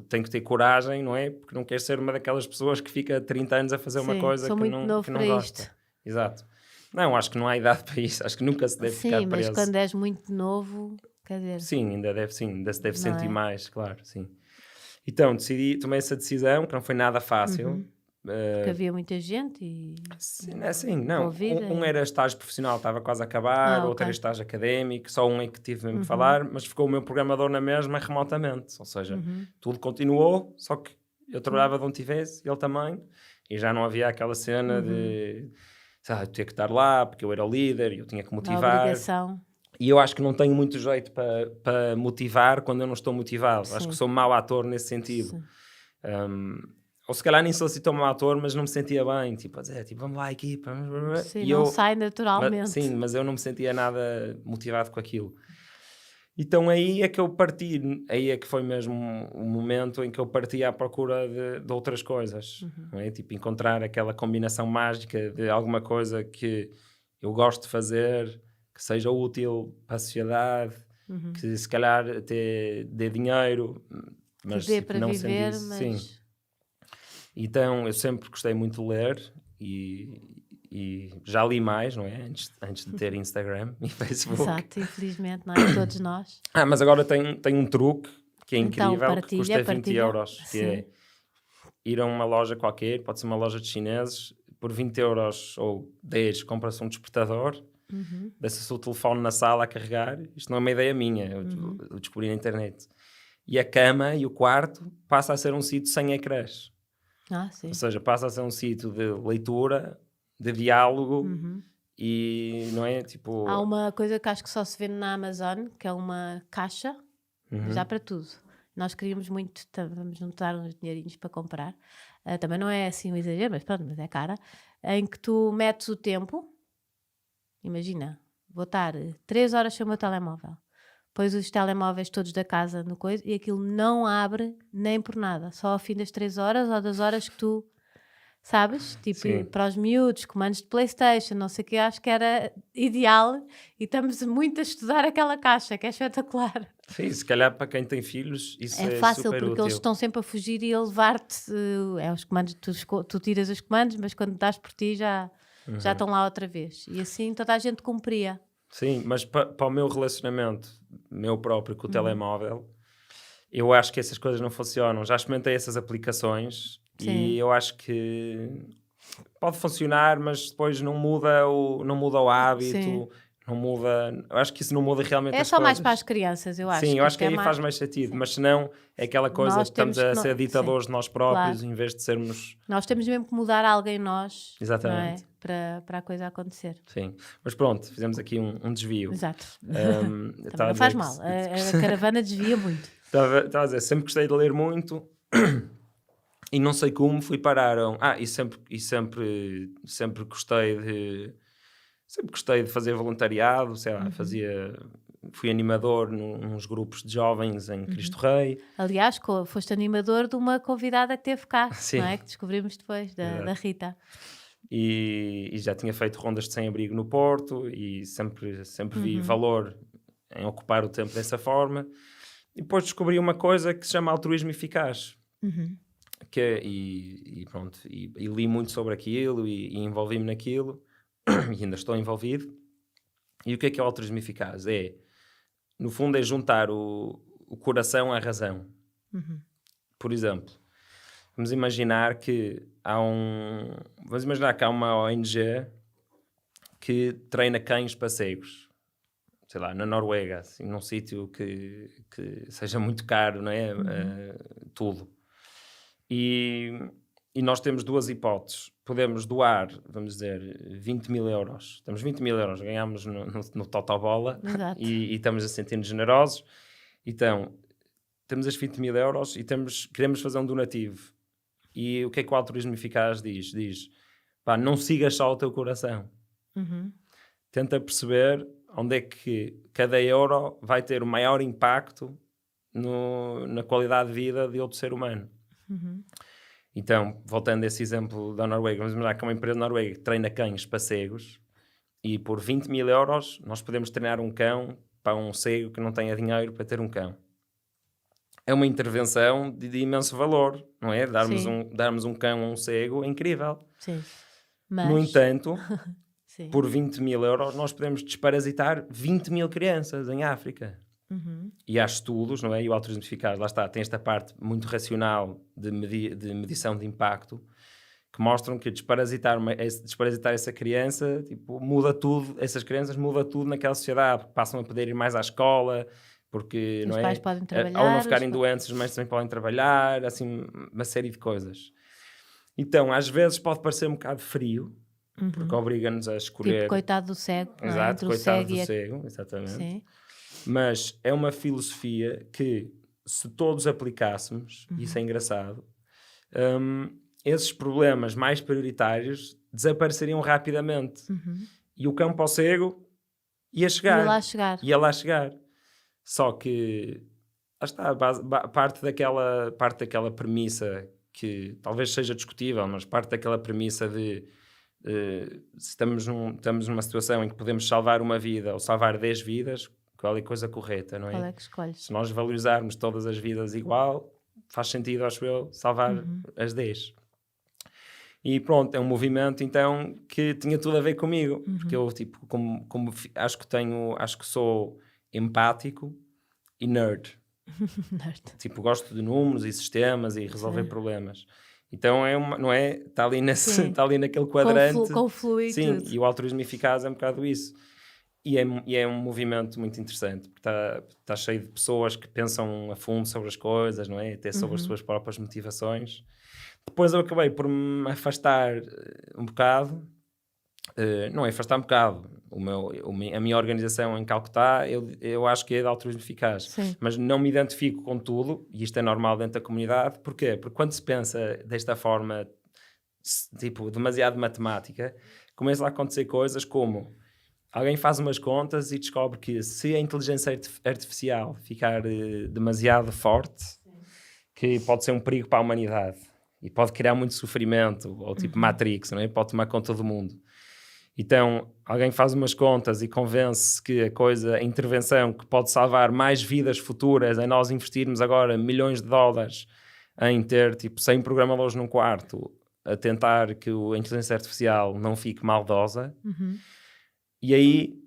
tenho que ter coragem, não é? Porque não quero ser uma daquelas pessoas que fica 30 anos a fazer uma coisa que não gosta. Isto. Exato. Não, acho que não há idade para isso. Acho que nunca se deve ficar preso. Sim, mas quando és muito novo, quer dizer... Sim, ainda se deve sentir mais, claro, sim. Então, tomei essa decisão, que não foi nada fácil. Porque havia muita gente e... Sim, não. Um era estágio profissional, estava quase a acabar, outro era estágio académico, só um é que tive mesmo que falar, mas ficou o meu programador na mesma remotamente. Ou seja, tudo continuou, só que eu trabalhava de onde tivesse, ele também, e já não havia aquela cena de eu ter que estar lá, porque eu era o líder e eu tinha que motivar. A obrigação. E eu acho que não tenho muito jeito para motivar quando eu não estou motivado. Sim. Acho que sou um mau ator nesse sentido. Ou se calhar nem sou assim tão mau ator, mas não me sentia bem. Tipo, a dizer, vamos lá, equipa. Sim, e não sai naturalmente. Mas eu não me sentia nada motivado com aquilo. Então aí é que eu parti. Aí é que foi mesmo um momento em que eu parti à procura de outras coisas. Não é? Tipo, encontrar aquela combinação mágica de alguma coisa que eu gosto de fazer, que seja útil para a sociedade, que se calhar até dê dinheiro, mas dê para não viver, sendo isso. mas... Sim. Então eu sempre gostei muito de ler e já li mais, não é? Antes de ter Instagram e Facebook. Exato, infelizmente, não é? Todos nós. Mas agora tem um truque que é incrível, então, que custa 20 euros, que Sim. é ir a uma loja qualquer, pode ser uma loja de chineses, por 20 euros ou 10 compra-se um despertador, deixa-se o telefone na sala a carregar. Isto não é uma ideia minha, eu descobri na internet. E a cama e o quarto passa a ser um sítio sem ecrãs. Sim. Ou seja, passa a ser um sítio de leitura, de diálogo e não é tipo... Há uma coisa que acho que só se vê na Amazon, que é uma caixa, já para tudo. nós queríamos muito, vamos juntar uns dinheirinhos para comprar, também não é assim um exagero, mas pronto, mas é cara, em que tu metes o tempo, imagina, vou estar 3 horas sem o meu telemóvel, pões os telemóveis todos da casa no coisa e aquilo não abre nem por nada, só ao fim das 3 horas ou das horas que tu... Sabes? Tipo, Sim. para os miúdos, comandos de PlayStation, não sei o que, acho que era ideal e estamos muito a estudar aquela caixa, que é espetacular. Sim, se calhar para quem tem filhos isso é fácil, super porque útil. eles estão sempre a fugir e a levar-te, os comandos, tu tiras os comandos, mas quando dás por ti já estão lá outra vez. E assim toda a gente cumpria. Sim, mas para o meu relacionamento, meu próprio, com o telemóvel, eu acho que essas coisas não funcionam. Já experimentei essas aplicações. Sim. E eu acho que pode funcionar, mas depois não muda o hábito, sim. Não muda. Eu acho que isso não muda realmente as coisas. É só mais para as crianças, eu acho. Sim, eu acho que aí faz mais sentido, sim. Mas senão é aquela coisa que estamos a ser ditadores de nós próprios, sim. Em vez de sermos... Nós temos mesmo que mudar alguém nós. Exatamente. Não é? Para a coisa acontecer. Sim, mas pronto, fizemos aqui um desvio. Exato. Não faz mal, a caravana desvia muito. Estava a dizer, sempre gostei de ler muito... E não sei como fui parar. Sempre gostei de fazer voluntariado, sei lá, fui animador nos grupos de jovens em Cristo Rei. Aliás, foste animador de uma convidada que teve cá, sim. Não é? Que descobrimos depois, da Rita. E já tinha feito rondas de sem-abrigo no Porto e sempre vi valor em ocupar o tempo dessa forma. E depois descobri uma coisa que se chama altruísmo eficaz. Pronto, e li muito sobre aquilo e envolvi-me naquilo e ainda estou envolvido. E o que é o altruísmo eficaz? No fundo é juntar o coração à razão. Por exemplo, vamos imaginar que há uma ONG que treina cães para cegos, sei lá, na Noruega, assim, num sítio que seja muito caro, não é? Tudo. E nós temos duas hipóteses. Podemos doar, vamos dizer, 20 mil euros. Temos 20 mil euros, ganhamos no Totobola e estamos a sentir-nos generosos. Então, temos as 20 mil euros e queremos fazer um donativo. E o que é que o altruísmo eficaz diz? Diz, pá, não sigas só o teu coração. Tenta perceber onde é que cada euro vai ter o maior impacto na qualidade de vida de outro ser humano. Então, voltando a esse exemplo da Noruega, vamos imaginar que é uma empresa noruega que treina cães para cegos e por 20 mil euros nós podemos treinar um cão para um cego que não tenha dinheiro para ter um cão. É uma intervenção de imenso valor, não é? Darmos um cão a um cego é incrível. Sim. No entanto, por 20 mil euros nós podemos desparasitar 20 mil crianças em África. E há estudos, não é? E o altruísmo eficaz, lá está, tem esta parte muito racional de medição de impacto que mostram que desparasitar essa criança, tipo, muda tudo, essas crianças muda tudo naquela sociedade, porque passam a poder ir mais à escola, porque os pais podem trabalhar, ao não ficarem doentes, os mães também podem trabalhar, assim, uma série de coisas. Então, às vezes pode parecer um bocado frio, porque obriga-nos a escolher... Tipo, coitado do cego. Exato, coitado do cego, exatamente. Sim. Mas é uma filosofia que, se todos aplicássemos, isso é engraçado, esses problemas mais prioritários desapareceriam rapidamente. E o cão para o cego ia lá chegar. Só que, lá está, parte daquela premissa que talvez seja discutível, mas parte daquela premissa de se estamos numa situação em que podemos salvar uma vida ou salvar 10 vidas, qual é a coisa correta, não é? Qual é que escolhes? Se nós valorizarmos todas as vidas igual, faz sentido, acho eu, salvar as 10. E pronto, é um movimento, então, que tinha tudo a ver comigo. Porque eu, tipo, como acho que sou empático e nerd. Tipo, gosto de números e sistemas e resolver problemas. Então, não é? Está ali naquele quadrante. Conflui sim, tudo. E o altruísmo eficaz é um bocado isso. E é um movimento muito interessante, porque está cheio de pessoas que pensam a fundo sobre as coisas, não é? Até sobre as suas próprias motivações. Depois eu acabei por me afastar um bocado não é afastar um bocado. A minha organização em Calcutá, eu acho que é de altruísmo eficaz. Sim. Mas não me identifico com tudo, e isto é normal dentro da comunidade. Porquê? Porque quando se pensa desta forma, tipo, demasiado matemática, começam a acontecer coisas como alguém faz umas contas e descobre que se a inteligência artificial ficar demasiado forte, que pode ser um perigo para a humanidade e pode criar muito sofrimento, ou tipo Matrix, não é? Pode tomar conta do mundo. Então, alguém faz umas contas e convence que a intervenção que pode salvar mais vidas futuras é nós investirmos agora milhões de dólares em ter, tipo, 100 programadores num quarto a tentar que a inteligência artificial não fique maldosa. E aí,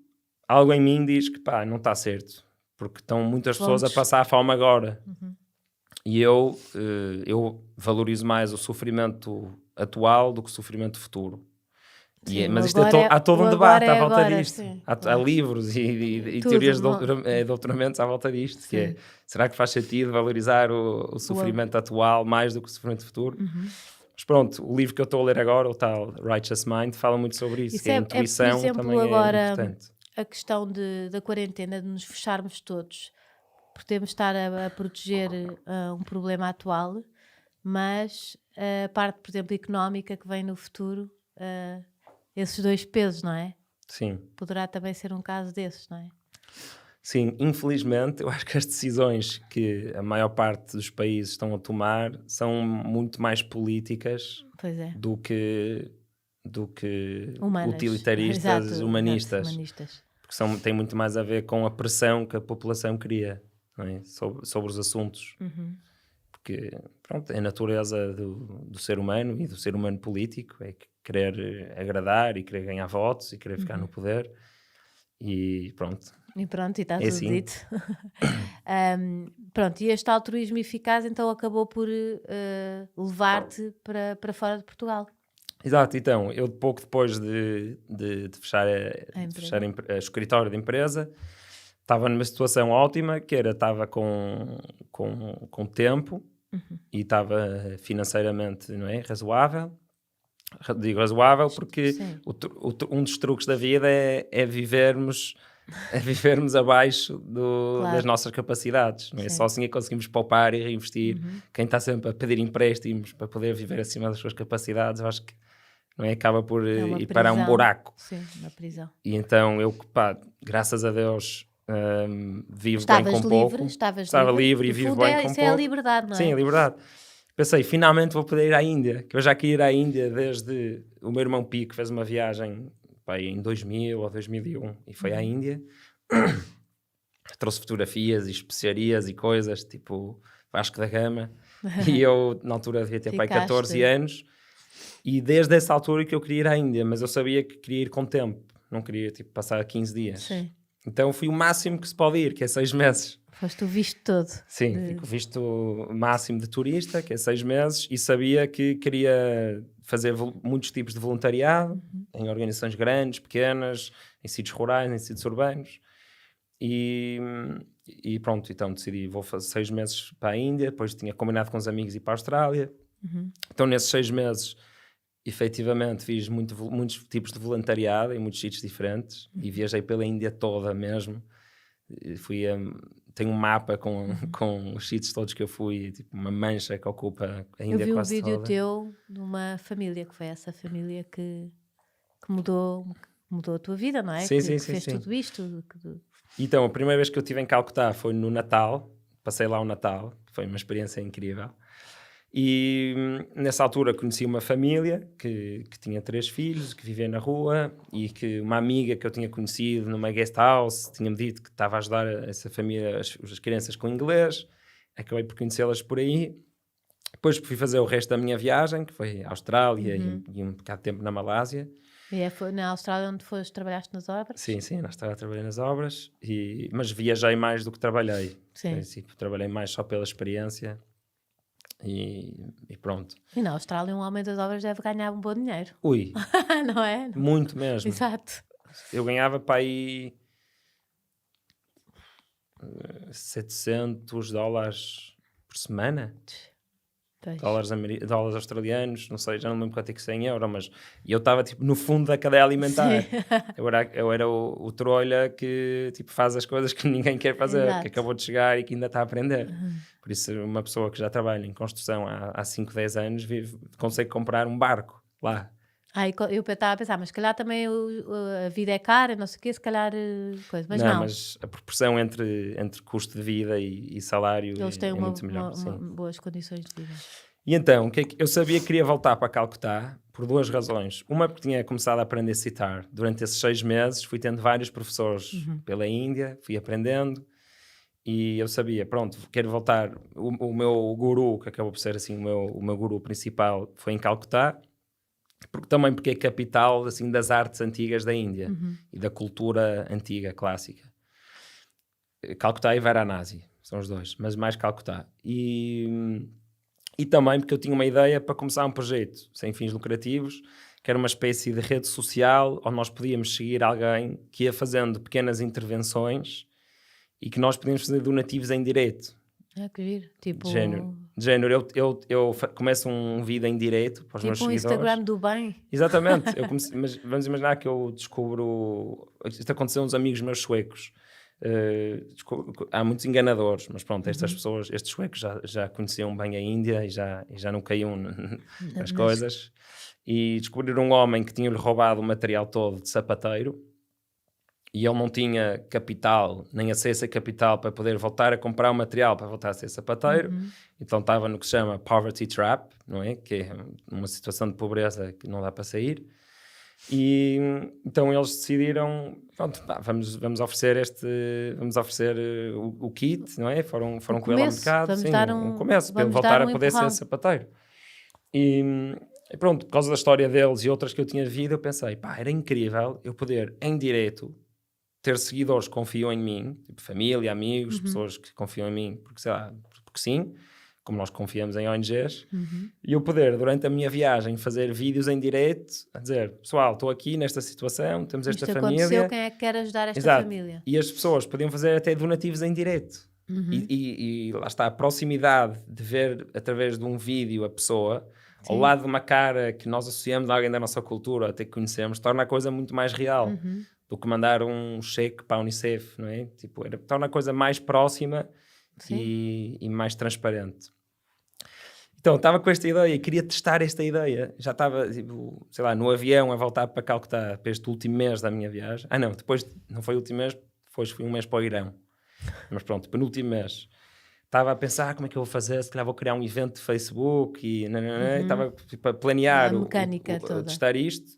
algo em mim diz que, pá, não está certo. Porque estão muitas pessoas a passar fome agora. E eu valorizo mais o sofrimento atual do que o sofrimento futuro. Sim, mas isto há todo um debate à volta disto. Sim, há livros e tudo, teorias de doutoramentos à volta disto. Que é, será que faz sentido valorizar o sofrimento atual mais do que o sofrimento futuro? Mas pronto, o livro que eu estou a ler agora, o tal Righteous Mind, fala muito sobre isso. Que a intuição por exemplo, também agora, é importante. A questão da quarentena, de nos fecharmos todos, por termos de estar a proteger um problema atual, mas a parte, por exemplo, económica que vem no futuro, esses dois pesos, não é? Sim. Poderá também ser um caso desses, não é? Sim, infelizmente, eu acho que as decisões que a maior parte dos países estão a tomar são muito mais políticas do que utilitaristas, humanistas. Porque têm muito mais a ver com a pressão que a população cria, não é? sobre os assuntos. Porque, pronto, é a natureza do ser humano e do ser humano político, é querer agradar e querer ganhar votos e querer ficar no poder. E pronto. E está tudo dito. Pronto, e este altruísmo eficaz então acabou por levar-te para fora de Portugal. Exato, então, eu pouco depois de fechar o escritório da empresa, estava numa situação ótima, que era, estava com tempo e estava financeiramente, não é, razoável. Digo razoável porque um dos truques da vida é vivermos abaixo das nossas capacidades, não é? Só assim é que conseguimos poupar e reinvestir. Quem está sempre a pedir empréstimos para poder viver acima das suas capacidades, eu acho que, não é? Acaba por ir para um buraco. Sim, uma prisão. E então eu, pá, graças a Deus, vivo bem com pouco. Estava livre e vivo bem com pouco. Isso é a liberdade, não é? Sim, a liberdade. Pensei, finalmente vou poder ir à Índia, que eu já queria ir à Índia desde o meu irmão Pico fez uma viagem em 2000 ou 2001 e foi à Índia. Trouxe fotografias e especiarias e coisas, tipo Vasco da Gama. E eu, na altura, devia ter 14 anos. E desde essa altura que eu queria ir à Índia, mas eu sabia que queria ir com tempo. Não queria, tipo, passar 15 dias. Sim. Então fui o máximo que se pode ir, que é 6 meses. Foste o visto todo. Sim, fico visto máximo de turista, que é 6 meses, e sabia que queria fazer muitos tipos de voluntariado, em organizações grandes, pequenas, em sítios rurais, em sítios urbanos. E pronto, então decidi, vou fazer 6 meses para a Índia, depois tinha combinado com os amigos ir para a Austrália. Então nesses 6 meses, efetivamente, fiz muitos tipos de voluntariado em muitos sítios diferentes, e viajei pela Índia toda mesmo. Tenho um mapa com os sítios todos que eu fui, tipo uma mancha que ocupa a Índia quase toda. Eu vi um vídeo teu de uma família, que foi essa família que mudou a tua vida, não é? Sim, que sim, fez sim. tudo isto. Então, a primeira vez que eu estive em Calcutá foi no Natal, passei lá o Natal, foi uma experiência incrível. E nessa altura conheci uma família que tinha 3 filhos, que vivia na rua, e que uma amiga que eu tinha conhecido numa guest house tinha-me dito que estava a ajudar essa família, as crianças com inglês. Acabei por conhecê-las por aí. Depois fui fazer o resto da minha viagem, que foi à Austrália e um bocado de tempo na Malásia. E foi na Austrália onde trabalhaste nas obras? Sim, na Austrália trabalhei nas obras, mas viajei mais do que trabalhei. Sim. Trabalhei mais só pela experiência. E pronto. E na Austrália um homem das obras deve ganhar um bom dinheiro. Ui. Não é? Muito mesmo. Exato. Eu ganhava para aí $700 por semana. dólares australianos, não sei, já não me lembro quanto é que isso é em euro, mas eu estava tipo no fundo da cadeia alimentar. eu era o trolha que tipo faz as coisas que ninguém quer fazer, Exato. que acabou de chegar e que ainda está a aprender. Por isso, uma pessoa que já trabalha em construção há 5, 10 anos consegue comprar um barco lá. Eu estava a pensar, mas se calhar também a vida é cara, não sei o quê, se calhar coisa. Mas não. Mas a proporção entre custo de vida e salário eles têm muito melhor. boas condições de vida. E então, eu sabia que queria voltar para Calcutá por 2 razões. Uma, porque tinha começado a aprender sitar. Durante esses 6 meses fui tendo vários professores pela Índia, fui aprendendo. E eu sabia, pronto, quero voltar. O meu guru, que acabou por ser assim, o meu guru principal, foi em Calcutá. Porque é capital assim, das artes antigas da Índia e da cultura antiga, clássica. Calcutá e Varanasi, são os dois, mas mais Calcutá. E também porque eu tinha uma ideia para começar um projeto sem fins lucrativos, que era uma espécie de rede social onde nós podíamos seguir alguém que ia fazendo pequenas intervenções e que nós podíamos fazer donativos em direto. Que giro. Tipo... De género, eu começo um vídeo em direto para os meus seguidores. Tipo um Instagram do bem. Exatamente. Mas vamos imaginar que eu descubro... Isto aconteceu a uns amigos meus suecos. Há muitos enganadores, mas pronto, estas pessoas, estes suecos já conheciam bem a Índia e já não caíam nas coisas. E descobriram um homem que tinha-lhe roubado o material todo de sapateiro. E ele não tinha capital, nem acesso a capital para poder voltar a comprar o material para voltar a ser sapateiro. Então estava no que se chama poverty trap, não é? Que é uma situação de pobreza que não dá para sair. E então eles decidiram, pronto, vamos oferecer o kit, não é? Foram com ele ao mercado, um começo, para ele voltar a poder ser sapateiro. E pronto, por causa da história deles e outras que eu tinha vivido, eu pensei, era incrível eu poder, em direto, ter seguidores que confiam em mim, tipo família, amigos, pessoas que confiam em mim, porque sim, como nós confiamos em ONGs, e eu poder, durante a minha viagem, fazer vídeos em direto, a dizer, pessoal, estou aqui nesta situação, temos esta família. Aconteceu, quem é que quer ajudar esta família? E as pessoas podiam fazer até donativos em direto. E lá está, a proximidade de ver através de um vídeo a pessoa, ao lado de uma cara que nós associamos a alguém da nossa cultura, até que conhecemos, torna a coisa muito mais real do que mandar um cheque para a Unicef, não é? Tipo, torna a coisa mais próxima e mais transparente. Então, estava com esta ideia, queria testar esta ideia. Já estava, tipo, sei lá, no avião a voltar para Calcutá para este último mês da minha viagem. Não, depois não foi o último mês, depois fui um mês para o Irão. Mas pronto, penúltimo mês. Estava a pensar como é que eu vou fazer, se calhar vou criar um evento de Facebook e estava tipo, a planear testar isto.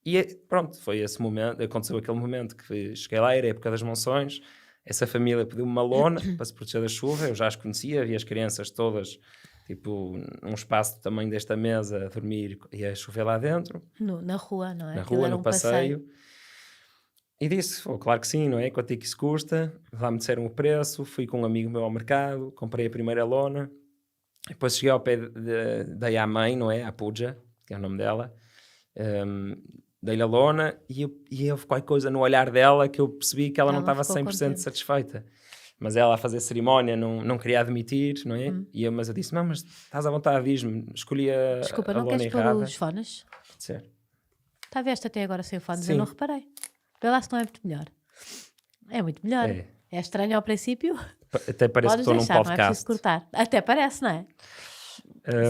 E pronto, foi esse momento, aconteceu aquele momento que cheguei lá, era a época das monções, essa família pediu-me uma lona para se proteger da chuva, eu já as conhecia, vi as crianças todas, tipo, num espaço do tamanho desta mesa, a dormir e a chover lá dentro. Na rua, não é? Na rua, no passeio. E disse, claro que sim, não é? Quanto é que isso custa? Lá me disseram o preço, fui com um amigo meu ao mercado, comprei a primeira lona, depois cheguei ao pé da mãe, não é? A Pooja, que é o nome dela, dei-lhe a lona e houve qualquer coisa no olhar dela que eu percebi que ela não estava 100% satisfeita. Mas ela a fazer cerimónia não queria admitir, não é? Mas eu disse, não, mas estás à vontade, diz-me, escolhi a Desculpa, não queres errada. pôr os fones? Pode ser. Está a ver até agora sem fones? Sim. Eu não reparei. Vê lá se não é muito melhor. É muito melhor. É estranho ao princípio. Até parece que estou num podcast. Não é preciso cortar. Até parece, não é?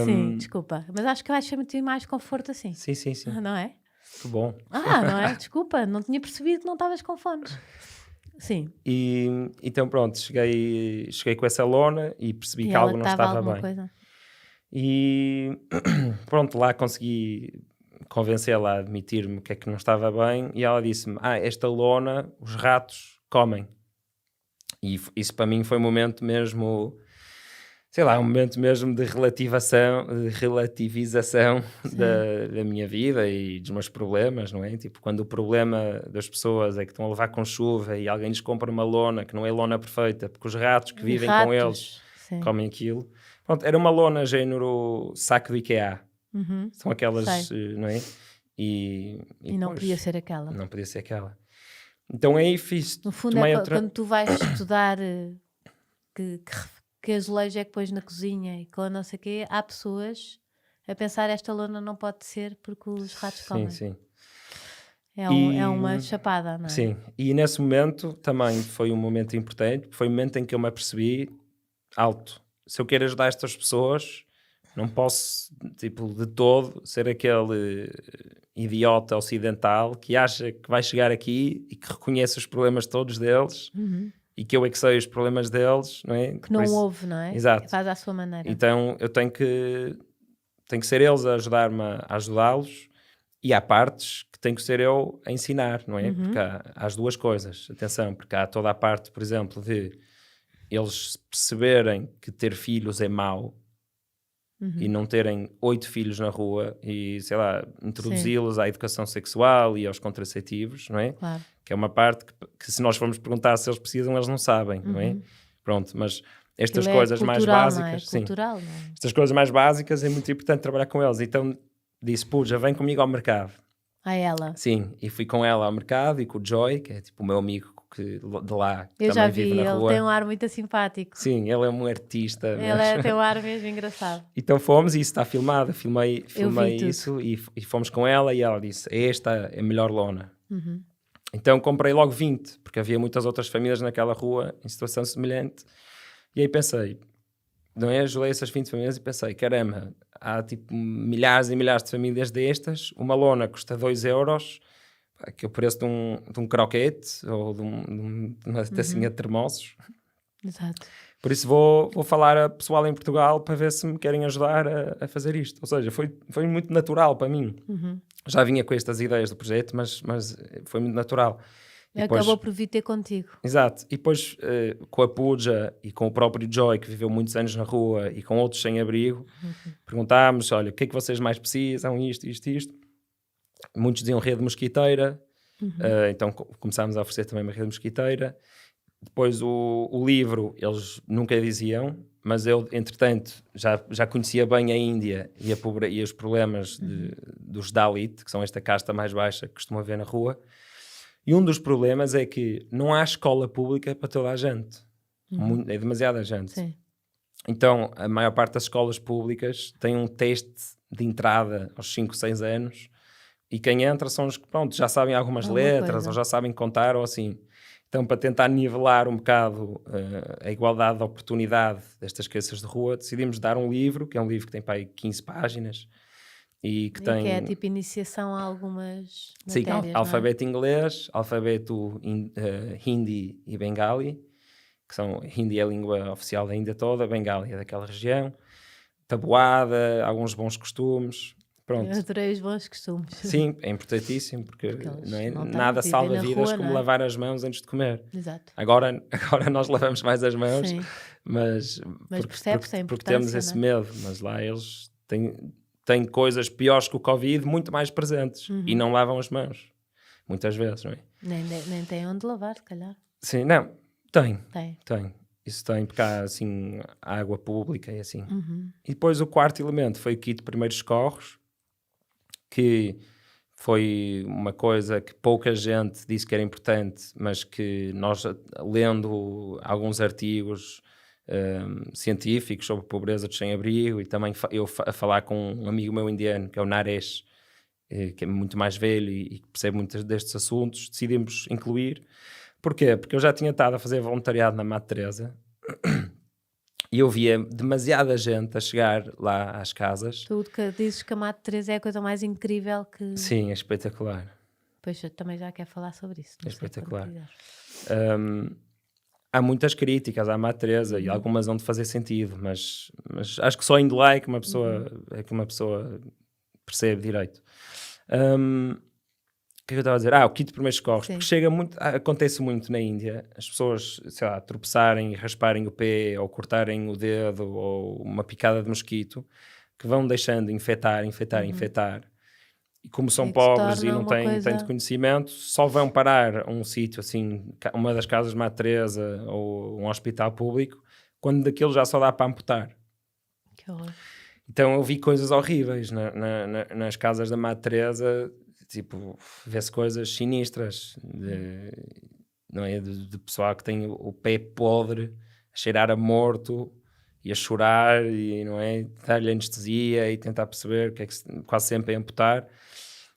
Sim, desculpa. Mas acho que vais ter muito mais conforto assim. Sim. Não é? Que bom. Não é? Desculpa, não tinha percebido que não estavas com fones. Sim. E então pronto, cheguei com essa lona e percebi que algo não estava bem. Coisa? E pronto, lá consegui convencê-la a admitir-me o que é que não estava bem e ela disse-me, esta lona os ratos comem. E isso para mim foi um momento mesmo, sei lá, um momento mesmo de relativização da minha vida e dos meus problemas, não é? Tipo, quando o problema das pessoas é que estão a levar com chuva e alguém lhes compra uma lona que não é lona perfeita, porque os ratos que vivem com eles comem aquilo. Pronto, era uma lona género saco do IKEA. São aquelas, não é? E não podia ser aquela. Não podia ser aquela. Então aí fiz... No fundo quando tu vais estudar que que azulejo é que pôs na cozinha e com não sei o quê, há pessoas a pensar esta lona não pode ser porque os ratos comem. Sim. É uma chapada, não é? Sim, e nesse momento também foi um momento importante, foi o momento em que eu me apercebi, alto, se eu quero ajudar estas pessoas, não posso, tipo, de todo, ser aquele idiota ocidental que acha que vai chegar aqui e que reconhece os problemas todos deles e que eu é que sei os problemas deles, não é? Que não ouve, não é? Exato. Faz à sua maneira. Então eu tenho que ser eles a ajudar-me a ajudá-los, e há partes que tenho que ser eu a ensinar, não é? Porque há as duas coisas, atenção, porque há toda a parte, por exemplo, de eles perceberem que ter filhos é mau e não terem 8 filhos na rua e, sei lá, introduzi-los à educação sexual e aos contraceptivos, não é? Claro. Que é uma parte que se nós formos perguntar se eles precisam, eles não sabem, não é? Pronto, mas estas coisas mais básicas, cultural, não é? Estas coisas mais básicas é muito importante trabalhar com eles. Então disse, já vem comigo ao mercado. A ela? Sim, e fui com ela ao mercado e com o Joy, que é tipo o meu amigo de lá, que eu também já vi, vive na ele rua. Tem um ar muito simpático. Sim, ele é um artista. Ele tem um ar mesmo engraçado. Então fomos, e isso está filmado, filmei isso e fomos com ela, e ela disse, esta é a melhor lona. Então comprei logo 20, porque havia muitas outras famílias naquela rua em situação semelhante, e aí pensei, não é? Ajudei essas 20 famílias e pensei, caramba, há tipo milhares e milhares de famílias destas, uma lona custa 2 euros, que é o preço de um croquete ou de uma tacinha de termossos. Exato. Por isso vou falar a pessoal em Portugal para ver se me querem ajudar a fazer isto. Ou seja, foi muito natural para mim. Já vinha com estas ideias do projeto, mas foi muito natural. E depois, acabou por vir ter contigo. Exato. E depois com a Pooja e com o próprio Joy, que viveu muitos anos na rua, e com outros sem-abrigo, perguntámos, olha, o que é que vocês mais precisam? Isto. Muitos diziam rede mosquiteira. Então começámos a oferecer também uma rede mosquiteira. Depois o livro, eles nunca diziam, mas eu, entretanto, já conhecia bem a Índia e os problemas dos Dalit, que são esta casta mais baixa que costuma ver na rua. E um dos problemas é que não há escola pública para toda a gente. É demasiada gente. Sim. Então, a maior parte das escolas públicas tem um teste de entrada aos 5, 6 anos, e quem entra são os que, pronto, já sabem algumas letras, ou já sabem contar, ou assim. Então, para tentar nivelar um bocado a igualdade de oportunidade destas crianças de rua, decidimos dar um livro, que é um livro que tem para aí 15 páginas, e que tem... que é tipo iniciação a algumas sim, matérias, alfabeto inglês, alfabeto hindi e bengali, que são... Hindi é a língua oficial da Índia toda, bengali é daquela região, tabuada, alguns bons costumes... Pronto. Eu adorei os bons costumes. Sim, é importantíssimo, porque nada salva vidas como lavar as mãos antes de comer. Exato. Agora nós lavamos mais as mãos, sim, mas percebe-se a importância, porque temos esse medo, mas lá eles têm coisas piores que o Covid muito mais presentes e não lavam as mãos, muitas vezes, não é? Nem tem onde lavar, se calhar. Sim, não, tem. Isso tem, porque há assim água pública e assim. E depois o quarto elemento foi o kit de primeiros socorros, que foi uma coisa que pouca gente disse que era importante, mas que nós, lendo alguns artigos científicos sobre a pobreza dos sem-abrigo, e também eu a falar com um amigo meu indiano, que é o Naresh, que é muito mais velho e que percebe muitos destes assuntos, decidimos incluir. Porquê? Porque eu já tinha estado a fazer voluntariado na Madre Teresa e eu via demasiada gente a chegar lá às casas. Tu que dizes que a Madre Teresa é a coisa mais incrível que... Sim, é espetacular. Pois eu também já quero falar sobre isso. É espetacular. Há muitas críticas à Madre Teresa e algumas vão de fazer sentido, mas acho que só indo lá é que uma pessoa percebe direito. O que eu estava a dizer? O kit de primeiros socorros. Porque acontece muito na Índia, as pessoas, sei lá, tropeçarem e rasparem o pé, ou cortarem o dedo, ou uma picada de mosquito, que vão deixando infectar. E como são pobres e não têm tanto conhecimento, só vão parar a um sítio assim, uma das casas de Madre Teresa ou um hospital público, quando daquilo já só dá para amputar. Que horror. Então eu vi coisas horríveis nas casas da Madre Teresa. Tipo, vê-se coisas sinistras de pessoal que tem o pé podre, a cheirar a morto, e a chorar, e não é? Dar-lhe anestesia e tentar perceber o que é que quase sempre a amputar.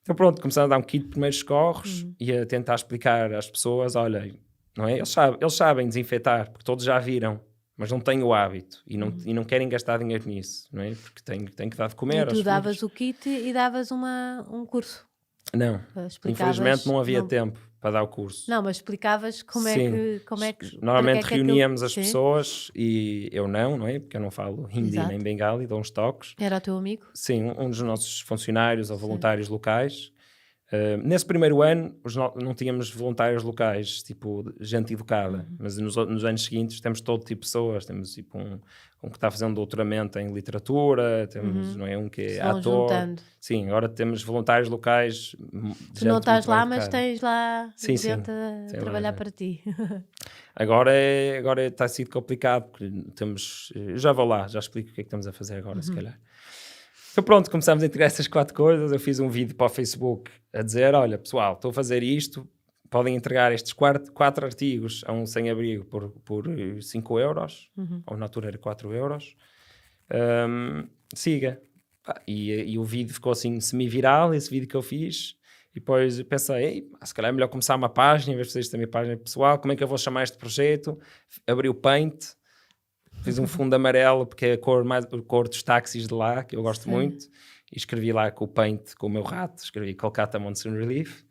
Então pronto, começamos a dar um kit de primeiros socorros e a tentar explicar às pessoas, olha, não é? Eles sabem desinfetar, porque todos já viram, mas não têm o hábito e não querem gastar dinheiro nisso, não é? Porque têm que dar de comer aos filhos. E tu davas filhos. o kit e davas um curso? Não, infelizmente não havia tempo para dar o curso. Não, mas explicavas como é que normalmente reuníamos as Sim. pessoas e eu não é? Porque eu não falo hindi Exato. nem bengali, dou uns toques. Era o teu amigo? Sim, um dos nossos funcionários ou voluntários locais. Nesse primeiro ano não tínhamos voluntários locais, tipo gente educada, mas nos anos seguintes temos todo tipo de pessoas. Temos tipo um que está a fazer um doutoramento em literatura, temos não é, um que é ator. Juntando. Sim, agora temos voluntários locais. Tu não estás lá, mas tens lá gente a trabalhar para ti. Agora está sido complicado, porque temos... Já vou lá, já explico o que é que estamos a fazer agora, se calhar. Então pronto, começámos a integrar essas 4 coisas. Eu fiz um vídeo para o Facebook a dizer, olha pessoal, estou a fazer isto, podem entregar estes 4 artigos a um sem-abrigo por 5 euros, ou na altura era 4 euros. Siga. E o vídeo ficou assim semi-viral, esse vídeo que eu fiz. E depois pensei, se calhar é melhor começar uma página, em vez de fazer isto da minha página pessoal, como é que eu vou chamar este projeto? Abri o Paint, fiz um fundo amarelo, porque é a cor dos táxis de lá, que eu gosto muito, e escrevi lá com o Paint, com o meu rato, escrevi Kolkata Monsoon Relief,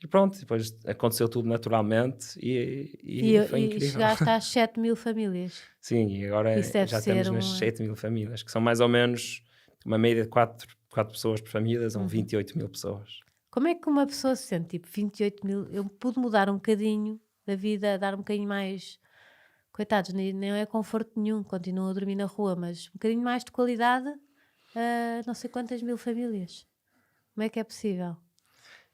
e pronto, depois aconteceu tudo naturalmente, e foi incrível. E chegaste às 7.000 famílias. Sim, e agora já temos nas 7.000 famílias, que são mais ou menos uma média de 4 pessoas por família, são 28.000 pessoas. Como é que uma pessoa se sente? Tipo, 28.000, eu pude mudar um bocadinho da vida, dar um bocadinho mais... Coitados, nem é conforto nenhum, continuam a dormir na rua, mas um bocadinho mais de qualidade a não sei quantas mil famílias. Como é que é possível?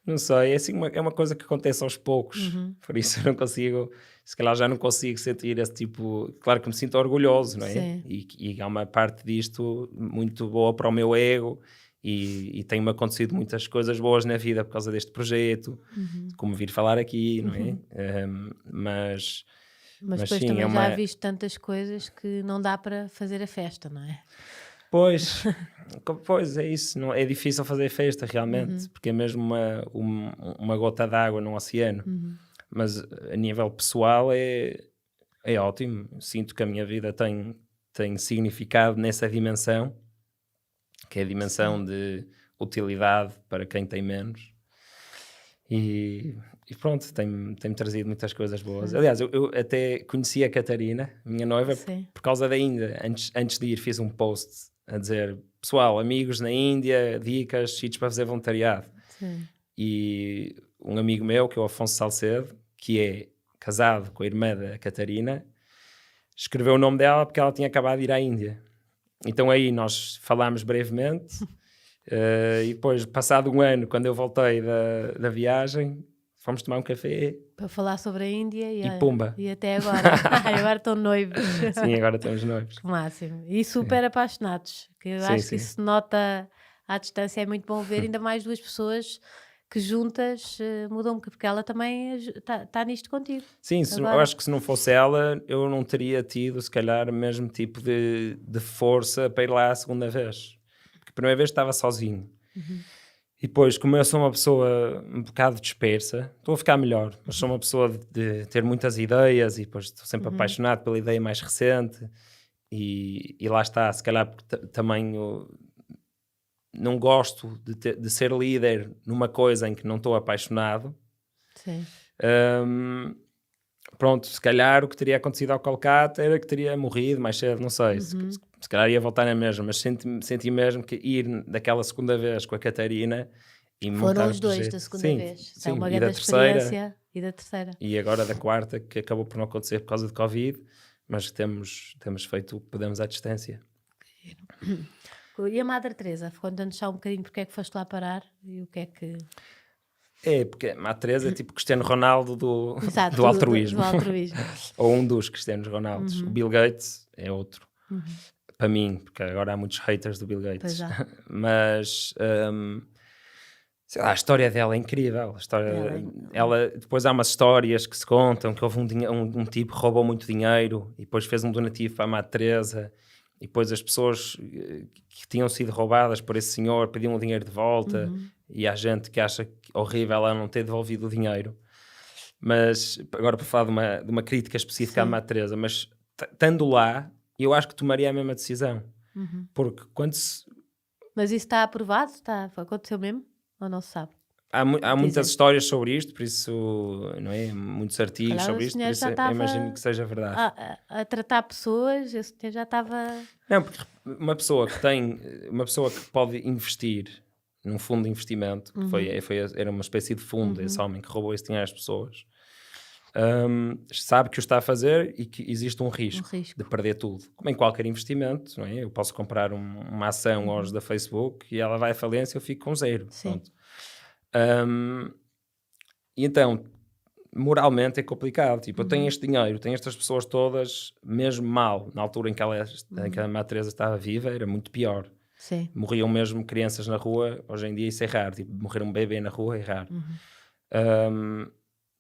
Não sei, é, assim é uma coisa que acontece aos poucos, por isso eu não consigo, se calhar já não consigo sentir esse tipo, claro que me sinto orgulhoso, não é? Sim. E há uma parte disto muito boa para o meu ego e tem-me acontecido muitas coisas boas na vida por causa deste projeto, como vir falar aqui, não é? Mas depois sim, também já viste tantas coisas que não dá para fazer a festa, não é? Pois é isso, não, é difícil fazer festa realmente, porque é mesmo uma gota d'água no oceano, mas a nível pessoal é ótimo. Sinto que a minha vida tem significado nessa dimensão, que é a dimensão de utilidade para quem tem menos, e pronto, tem-me trazido muitas coisas boas. Aliás, eu até conheci a Catarina, minha noiva, por causa da Índia. Antes de ir fiz um post a dizer, pessoal, amigos na Índia, dicas, sítios para fazer voluntariado. Sim. E um amigo meu, que é o Afonso Salcedo, que é casado com a irmã da Catarina, escreveu o nome dela porque ela tinha acabado de ir à Índia. Então aí nós falámos brevemente e depois, passado um ano, quando eu voltei da viagem, fomos tomar um café. Para falar sobre a Índia e pumba. E até agora. Agora estão noivos. Sim, agora estamos noivos. Que máximo. E super apaixonados. Que eu acho que isso se nota à distância, é muito bom ver, ainda mais 2 pessoas que juntas mudam, porque ela também está nisto contigo. Sim, eu acho que se não fosse ela, eu não teria tido, se calhar, o mesmo tipo de força para ir lá a segunda vez. Porque a primeira vez estava sozinho. E depois, como eu sou uma pessoa um bocado dispersa, estou a ficar melhor, mas sou uma pessoa de ter muitas ideias e depois estou sempre apaixonado pela ideia mais recente e lá está, se calhar porque também não gosto de ser líder numa coisa em que não estou apaixonado. Sim. Pronto, se calhar o que teria acontecido ao Kolkata era que teria morrido mais cedo, não sei, se calhar ia voltar na mesma, mas senti mesmo que ir daquela segunda vez com a Catarina e foram os 2 da segunda vez. Sim, uma e grande experiência e da terceira. E agora da quarta, que acabou por não acontecer por causa de Covid, mas temos feito o que podemos à distância. E a Madre Teresa, conta-nos só um bocadinho porque é que foste lá parar e o que é que... Porque a Madre Teresa é tipo Cristiano Ronaldo do altruísmo. Do altruísmo. Ou um dos Cristianos Ronaldos. O Bill Gates é outro. Para mim, porque agora há muitos haters do Bill Gates. Mas Sei lá, a história dela é incrível. Ela, depois há umas histórias que se contam que houve um tipo que roubou muito dinheiro e depois fez um donativo para a Madre Teresa e depois as pessoas que tinham sido roubadas por esse senhor pediam o dinheiro de volta e há gente que acha que horrível ela não ter devolvido o dinheiro. Mas, agora para falar de uma crítica específica à Madre Teresa, mas estando lá, eu acho que tomaria a mesma decisão. Porque quando se... Mas isso está aprovado? Aconteceu mesmo? Ou não se sabe? Há muitas histórias sobre isto, por isso, não é? Muitos artigos sobre isto, por isso eu imagino que seja verdade. A tratar pessoas, esse senhor já estava... Não, porque uma pessoa que pode investir num fundo de investimento, que era uma espécie de fundo, esse homem que roubou esse dinheiro às pessoas, sabe que o está a fazer e que existe um risco de perder tudo. Como em qualquer investimento, não é? Eu posso comprar uma ação hoje da Facebook e ela vai à falência e eu fico com zero. Pronto. E então, moralmente é complicado. Tipo, eu tenho este dinheiro, tenho estas pessoas todas, mesmo mal, na altura em que a Madre Teresa estava viva, era muito pior. Sim. Morriam mesmo crianças na rua, hoje em dia isso é raro. Tipo, morrer um bebê na rua é raro.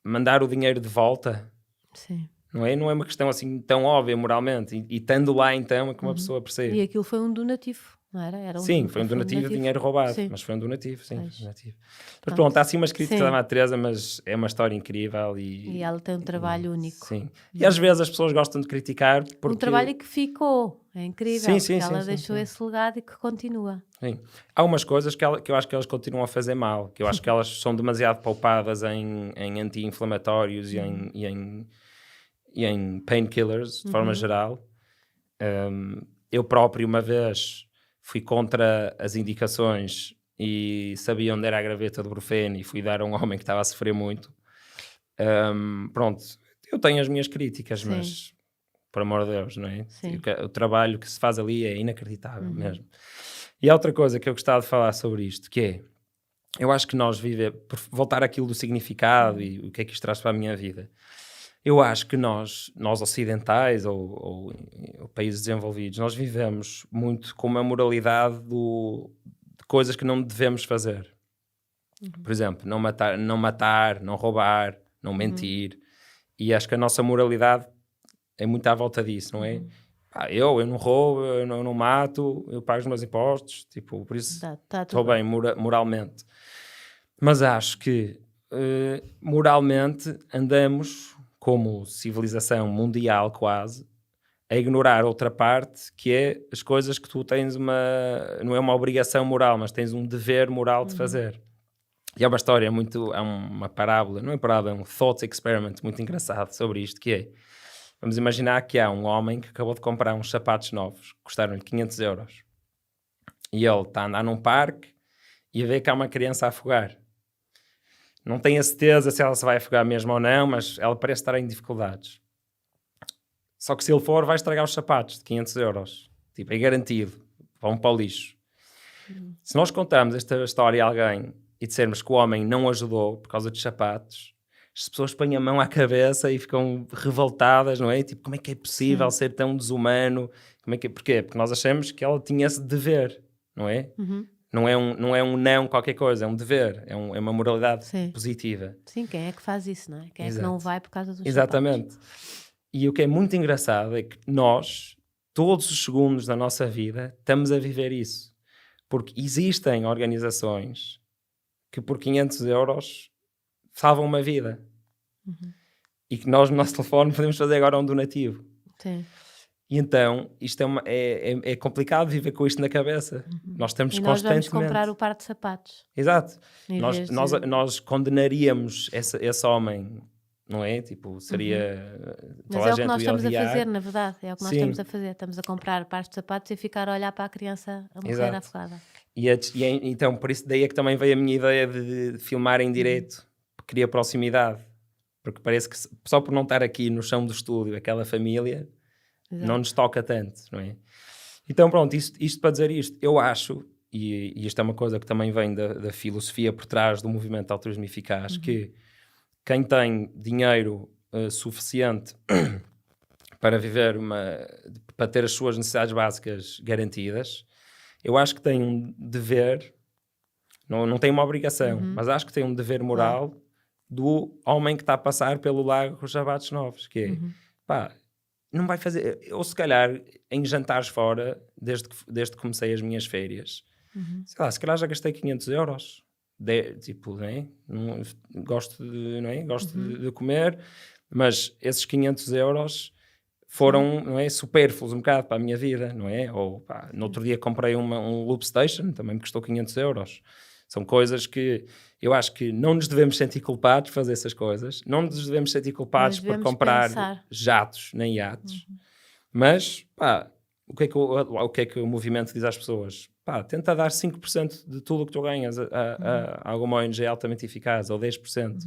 Mandar o dinheiro de volta, sim. Não é uma questão assim tão óbvia moralmente. E estando lá, então, é que uma pessoa percebe. E aquilo foi um donativo, não era? Sim, foi um donativo de dinheiro roubado. Sim. Mas foi um donativo, sim. Mas pronto, há assim umas críticas da Madre Teresa, mas é uma história incrível. E ela tem um trabalho único. Sim. E às vezes as pessoas gostam de criticar porque... Um trabalho que ficou, é incrível. Sim, ela deixou esse legado e que continua. Sim. Há umas coisas que eu acho que elas continuam a fazer mal, que eu acho que elas são demasiado poupadas em anti-inflamatórios e em painkillers, de forma geral. Eu próprio, uma vez, fui contra as indicações e sabia onde era a graveta de Brufen e fui dar a um homem que estava a sofrer muito. Pronto, eu tenho as minhas críticas, mas, por amor de Deus, não é? O trabalho que se faz ali é inacreditável mesmo. E há outra coisa que eu gostava de falar sobre isto, que é, eu acho que nós por voltar àquilo do significado e o que é que isto traz para a minha vida, eu acho que nós ocidentais ou países desenvolvidos, nós vivemos muito com uma moralidade de coisas que não devemos fazer. Por exemplo, não matar, não roubar, não mentir. E acho que a nossa moralidade é muito à volta disso, não é? Eu não roubo, eu não mato, eu pago os meus impostos, tipo, por isso estou bem moralmente. Mas acho que moralmente andamos, como civilização mundial quase, a ignorar outra parte, que é as coisas que tu tens não é uma obrigação moral, mas tens um dever moral de fazer. E há uma história é uma parábola, não é parábola, é um thought experiment muito engraçado sobre isto, que é, vamos imaginar que há um homem que acabou de comprar uns sapatos novos, que custaram-lhe 500 euros. E ele está a andar num parque e a ver que há uma criança a afogar. Não tenho a certeza se ela se vai afogar mesmo ou não, mas ela parece estar em dificuldades. Só que se ele for, vai estragar os sapatos de 500 euros. Tipo, é garantido. Vão para o lixo. Se nós contarmos esta história a alguém e dissermos que o homem não ajudou por causa dos sapatos, as pessoas põem a mão à cabeça e ficam revoltadas, não é? Tipo, como é que é possível ser tão desumano? Porquê? Porque nós achamos que ela tinha esse dever, não é? Não é um não qualquer coisa, é um dever, é uma moralidade positiva. Sim, quem é que faz isso, não é? Quem é que não vai por causa dos Exatamente. Sapatos? E o que é muito engraçado é que nós, todos os segundos da nossa vida, estamos a viver isso. Porque existem organizações que por 500 euros salvam uma vida. E que nós no nosso telefone podemos fazer agora um donativo. Sim. E então, isto é complicado viver com isto na cabeça. Nós estamos constantemente... nós vamos comprar o par de sapatos. Exato. Nós condenaríamos esse homem, não é? Tipo, seria... Mas é o que nós estamos a fazer, na verdade. É o que nós estamos a fazer. Estamos a comprar pares de sapatos e ficar a olhar para a criança a morrer afogada. Então, por isso daí é que também veio a minha ideia de filmar em direto. Cria proximidade. Porque parece que só por não estar aqui no chão do estúdio, aquela família... não nos toca tanto, não é? Então pronto, isto para dizer isto, eu acho, e isto é uma coisa que também vem da filosofia por trás do movimento de altruísmo eficaz, que quem tem dinheiro suficiente para viver para ter as suas necessidades básicas garantidas, eu acho que tem um dever, não tem uma obrigação, mas acho que tem um dever moral do homem que está a passar pelo lago com os sapatos novos, que é, pá, não vai fazer... Ou se calhar, em jantares fora, desde que comecei as minhas férias, sei lá, se calhar já gastei 500 euros. Tipo, não é? Gosto de comer, mas esses 500 euros foram, não é, supérfluos um bocado para a minha vida, não é? Ou, pá, no outro dia comprei um Loop Station, também me custou 500 euros. São coisas que eu acho que não nos devemos sentir culpados por fazer essas coisas, não nos devemos sentir culpados por comprar jatos nem iates, mas, pá, o que é que o movimento diz às pessoas? Pá, tenta dar 5% de tudo o que tu ganhas a alguma ONG altamente eficaz, ou 10%.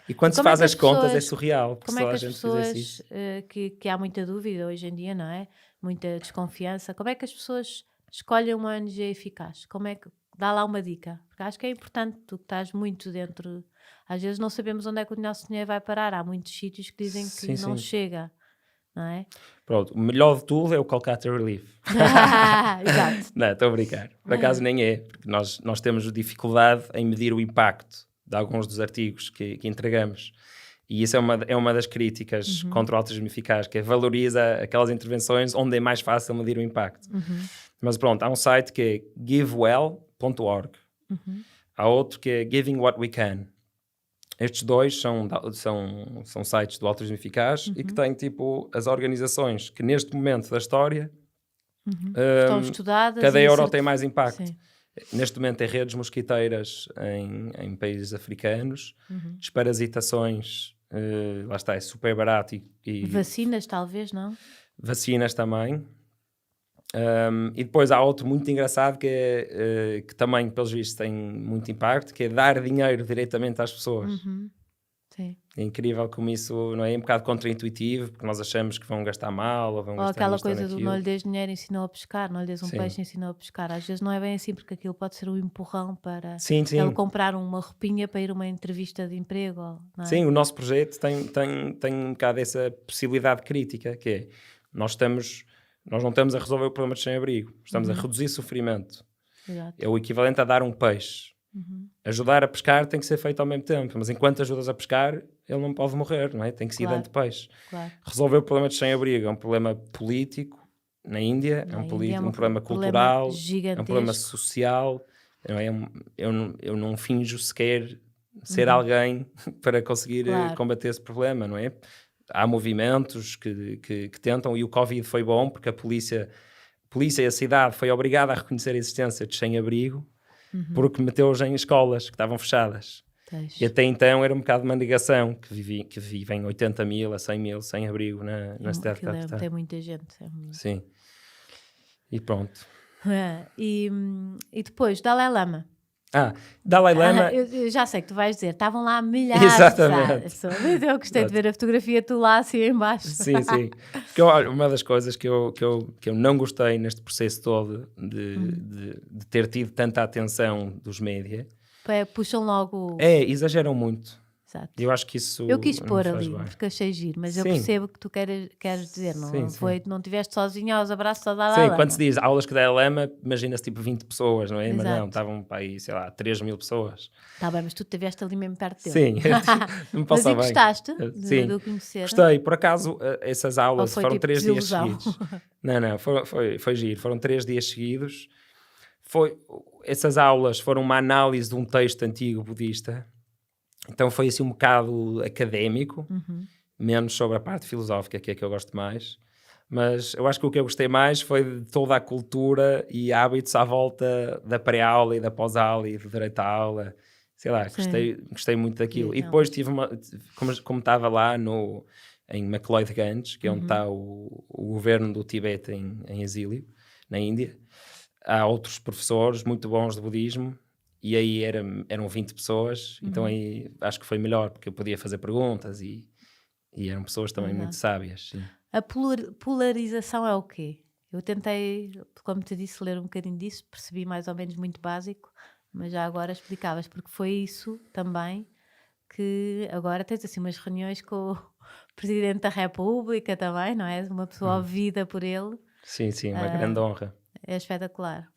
E quando se faz as contas é surreal. Como é que as pessoas, que há muita dúvida hoje em dia, não é? Muita desconfiança, como é que as pessoas escolhem uma ONG eficaz? Como é que... Dá lá uma dica, porque acho que é importante, tu que estás muito dentro, às vezes não sabemos onde é que o nosso dinheiro vai parar, há muitos sítios que dizem que não chega, não é? Pronto, o melhor de tudo é o Kolkata Relief. Exato. Não, estou a brincar, por acaso nem é, porque nós temos dificuldade em medir o impacto de alguns dos artigos que entregamos. E isso é uma das críticas contra o altruísmo eficaz, que valoriza aquelas intervenções onde é mais fácil medir o impacto. Mas pronto, há um site que é givewell.org. Há outro que é Giving What We Can. Estes dois são sites do altruísmo eficaz e que têm tipo as organizações que neste momento da história estão estudadas. Cada euro tem mais impacto. Sim. Neste momento tem redes mosquiteiras em países africanos, desparasitações, lá está, é super barato. E vacinas talvez, não? Vacinas também. E depois há outro muito engraçado que também, pelos vistos, tem muito impacto, que é dar dinheiro diretamente às pessoas. Sim. É incrível como isso não é um bocado contraintuitivo, porque nós achamos que vão gastar mal ou vão gastar aquela coisa do não lhe des dinheiro, ensinou a pescar, não lhe des um peixe, ensinou a pescar. Às vezes não é bem assim, porque aquilo pode ser um empurrão para ele comprar uma roupinha para ir a uma entrevista de emprego. Não é? Sim, o nosso projeto tem um bocado essa possibilidade crítica, que é nós não estamos a resolver o problema de sem-abrigo, estamos a reduzir sofrimento. Exato. É o equivalente a dar um peixe. Ajudar a pescar tem que ser feito ao mesmo tempo, mas enquanto ajudas a pescar, ele não pode morrer, não é? Tem que ser dando peixe. Claro. Resolver o problema de sem-abrigo é um problema político na Índia, é um problema cultural, gigantesco. é um problema social. Não é? Eu não finjo sequer ser alguém para conseguir combater esse problema, não é? Há movimentos que tentam, e o Covid foi bom porque a polícia e a cidade foi obrigada a reconhecer a existência de sem-abrigo porque meteu-os em escolas que estavam fechadas. E até então era um bocado de uma negação que vivem 80 mil a 100 mil sem abrigo na cidade capital. Tem muita gente. Sim. E pronto. E depois, Dalai Lama. Dalai Lama... eu já sei que tu vais dizer, estavam lá milhares Exatamente. de pessoas. Eu gostei de ver a fotografia, tu lá assim em baixo. Sim. Porque, olha, uma das coisas que eu não gostei neste processo todo de ter tido tanta atenção dos média... puxam logo... exageram muito. Exato. Eu acho que isso eu quis pôr ali, bem. porque achei giro, mas eu percebo que tu queres dizer, não estiveste sozinho aos abraços ao Dalai Lama. Sim, quando se diz aulas que Dalai Lama, imagina-se tipo 20 pessoas, não é? Exato. Mas não, estavam para aí, sei lá, 3 mil pessoas. Está bem, mas tu estiveste ali mesmo perto dele. Sim, não me passa bem. Mas gostaste de conhecer? Gostei, por acaso, essas aulas foram tipo 3 dias seguidos. Não, foi giro, foram 3 dias seguidos. Essas aulas foram uma análise de um texto antigo budista. Então foi assim um bocado académico, menos sobre a parte filosófica, que é que eu gosto mais. Mas eu acho que o que eu gostei mais foi de toda a cultura e hábitos à volta da pré-aula e da pós-aula e do direito à aula. Sei lá, gostei muito daquilo. E depois tive como estava lá em McLeodganj, que é onde está o governo do Tibete em exílio, na Índia. Há outros professores muito bons de budismo. E aí eram 20 pessoas, então aí acho que foi melhor, porque eu podia fazer perguntas e eram pessoas também muito sábias. Sim. A polarização é o quê? Eu tentei, como te disse, ler um bocadinho disso, percebi mais ou menos muito básico, mas já agora explicavas, porque foi isso também que agora tens assim umas reuniões com o Presidente da República também, não é? Uma pessoa ouvida por ele. Sim, uma grande honra. É espetacular.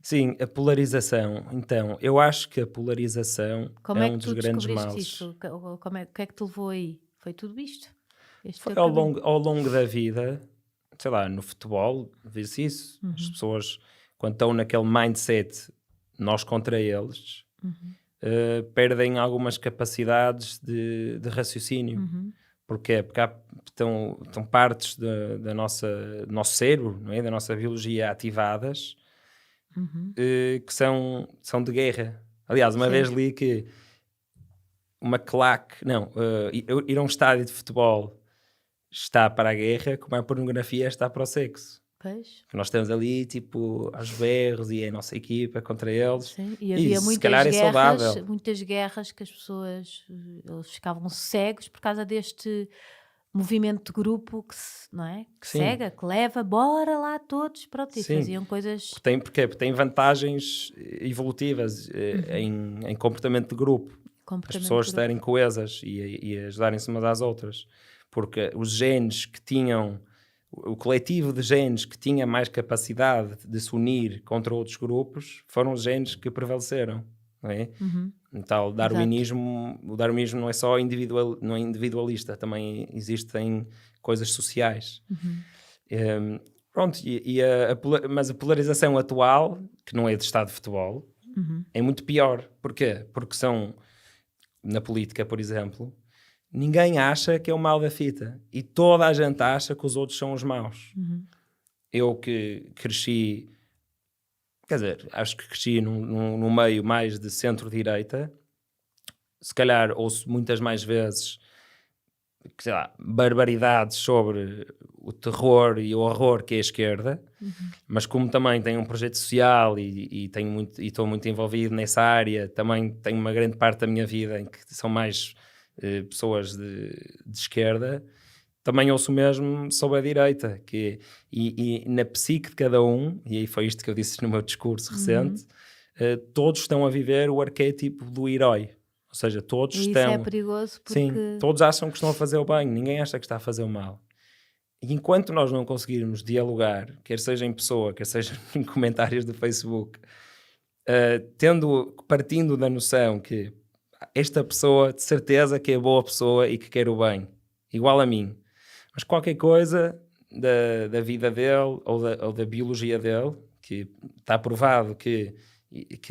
Sim, a polarização. Então, eu acho que a polarização Como é que um tu dos grandes descobriste males. isso? O que é que te levou aí? Foi tudo isto? Este Foi teu caminho? ao longo da vida, sei lá, no futebol, vê-se isso. As Uhum, pessoas, quando estão naquele mindset, nós contra eles, uhum, perdem algumas capacidades de raciocínio. uhum, Porquê? Porque estão partes do nosso cérebro, não é? Da nossa biologia ativadas, uhum. que são de guerra. Aliás, uma Sim, vez li que uma claque, não, ir a um estádio de futebol está para a guerra, como a pornografia está para o sexo. pois. Nós estamos ali, tipo, aos berros e é a nossa equipa contra eles. Sim, e E havia isso, se calhar, é saudável. muitas guerras que as pessoas eles ficavam cegos por causa deste movimento de grupo não é? Que Sim, cega, que leva, bora lá todos, pronto, e sim. faziam coisas. Porque tem vantagens evolutivas Uhum. em comportamento de grupo. As Comportamento pessoas de grupo. estarem coesas e ajudarem-se umas às outras. Porque os genes que tinham, o coletivo de genes que tinha mais capacidade de se unir contra outros grupos, foram os genes que prevaleceram. Não é? Uhum. Então, o Exato. darwinismo não é só não é individualista, também existem coisas sociais. Uhum. Pronto, mas a polarização atual, que não é de estado de futebol, Uhum. é muito pior. Porquê? Porque na política, por exemplo, ninguém acha que é o mal da fita e toda a gente acha que os outros são os maus. Uhum. Eu que cresci, quer dizer, acho que cresci num meio mais de centro-direita, se calhar ouço muitas mais vezes, sei lá, barbaridades sobre o terror e o horror que é a esquerda, Uhum. mas como também tenho um projeto social e estou muito envolvido nessa área, também tenho uma grande parte da minha vida em que são mais pessoas de esquerda, também ouço mesmo sobre a direita, e na psique de cada um, e aí foi isto que eu disse no meu discurso Uhum. recente, todos estão a viver o arquétipo do herói. Ou seja, todos E isso é estão... perigoso Sim, porque. todos acham que estão a fazer o bem, ninguém acha que está a fazer o mal. E enquanto nós não conseguirmos dialogar, quer seja em pessoa, quer seja em comentários do Facebook, partindo da noção que esta pessoa de certeza que é boa pessoa e que quer o bem, igual a mim, mas qualquer coisa da vida dele ou da biologia dele, que está provado que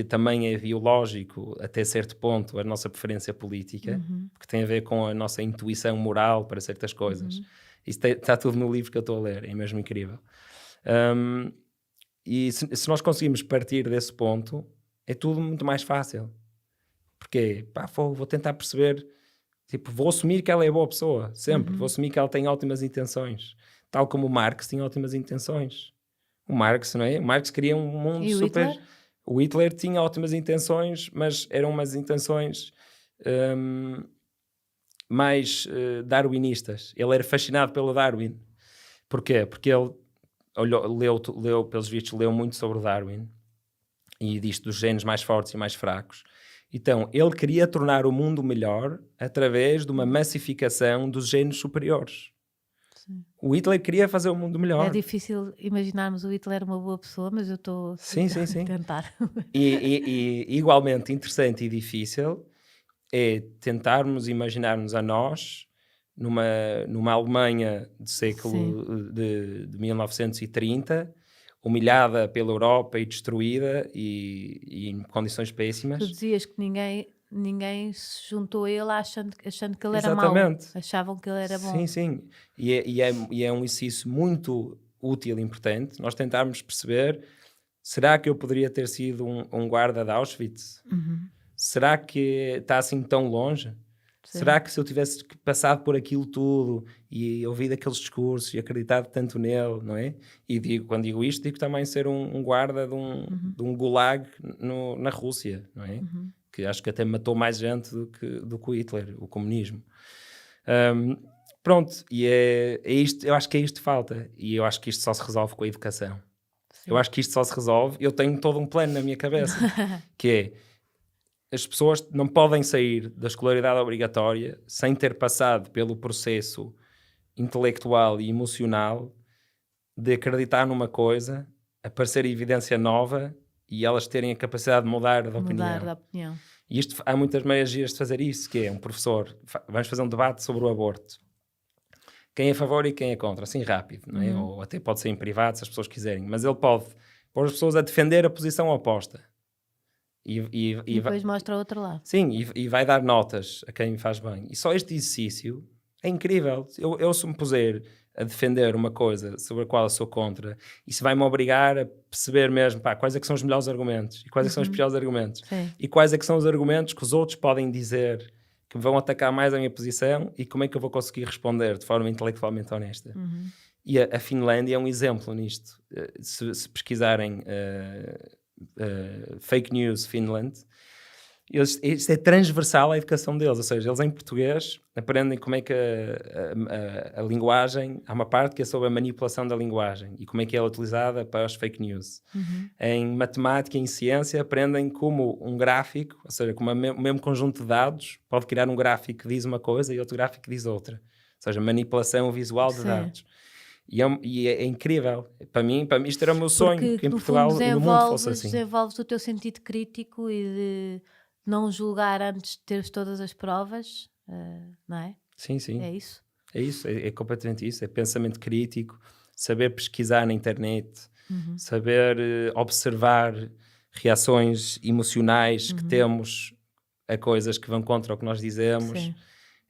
também é biológico até certo ponto a nossa preferência política, Uhum. porque tem a ver com a nossa intuição moral para certas coisas. Uhum. Isso está tudo no livro que eu estou a ler, é mesmo incrível. E se nós conseguimos partir desse ponto, é tudo muito mais fácil. Porque, pá, vou tentar perceber, tipo, vou assumir que ela é boa pessoa, sempre. Vou Uhum. assumir que ela tem ótimas intenções. Tal como o Marx tinha ótimas intenções. O Marx, não é? O Marx queria um mundo E o super... Hitler? O Hitler tinha ótimas intenções, mas eram umas intenções mais darwinistas. Ele era fascinado pelo Darwin. Porquê? Porque ele leu, pelos vistos, leu muito sobre o Darwin e disto dos genes mais fortes e mais fracos. Então, ele queria tornar o mundo melhor através de uma massificação dos genes superiores. Sim. O Hitler queria fazer o mundo melhor. É difícil imaginarmos o Hitler uma boa pessoa, mas eu estou Sim. a tentar. E igualmente interessante e difícil é tentarmos imaginarmos a nós numa Alemanha do século de 1930, humilhada pela Europa e destruída e em condições péssimas. Tu dizias que ninguém se juntou a ele achando que ele era mau. Exatamente. Achavam que ele era bom. Sim. E é um exercício muito útil e importante nós tentarmos perceber: será que eu poderia ter sido um guarda de Auschwitz? Uhum. Será que está assim tão longe? Sim. Será que se eu tivesse passado por aquilo tudo e ouvido aqueles discursos e acreditado tanto nele, não é? E quando digo isto, digo também ser um guarda de um gulag na Rússia, não é? Uhum. Que acho que até matou mais gente do que o Hitler, o comunismo. Pronto, e é isto, eu acho que é isto que falta. E eu acho que isto só se resolve com a educação. Sim. Eu acho que isto só se resolve. Eu tenho todo um plano na minha cabeça, que é: as pessoas não podem sair da escolaridade obrigatória sem ter passado pelo processo intelectual e emocional de acreditar numa coisa, aparecer evidência nova e elas terem a capacidade de mudar de opinião. E há muitas maneiras de fazer isso, que é um professor, vamos fazer um debate sobre o aborto. Quem é a favor e quem é contra, assim rápido, não é? Ou até pode ser em privado, se as pessoas quiserem. Mas ele pode pôr as pessoas a defender a posição oposta. E depois mostra o outro lado. Sim, e vai dar notas a quem faz bem. E só este exercício é incrível. Eu se me puser a defender uma coisa sobre a qual eu sou contra, isso vai-me obrigar a perceber mesmo quais é que são os melhores argumentos e quais é que são os piores argumentos. Sim. E quais é que são os argumentos que os outros podem dizer que vão atacar mais a minha posição e como é que eu vou conseguir responder de forma intelectualmente honesta. E a Finlândia é um exemplo nisto. Se pesquisarem Fake News Finland, isto é transversal à educação deles, ou seja, eles em português aprendem como é que a linguagem, há uma parte que é sobre a manipulação da linguagem e como é que ela é utilizada para as fake news. Em matemática e em ciência aprendem como um gráfico, ou seja, como o mesmo conjunto de dados pode criar um gráfico que diz uma coisa e outro gráfico que diz outra, ou seja, manipulação visual de dados. E é incrível. Para mim isto era o meu sonho, porque, que em Portugal e no mundo fosse assim. Desenvolves o teu sentido crítico e de não julgar antes de teres todas as provas, não é? Sim, sim. É isso? É isso, é completamente isso. É pensamento crítico, saber pesquisar na internet, saber observar reações emocionais que temos a coisas que vão contra o que nós dizemos. Sim.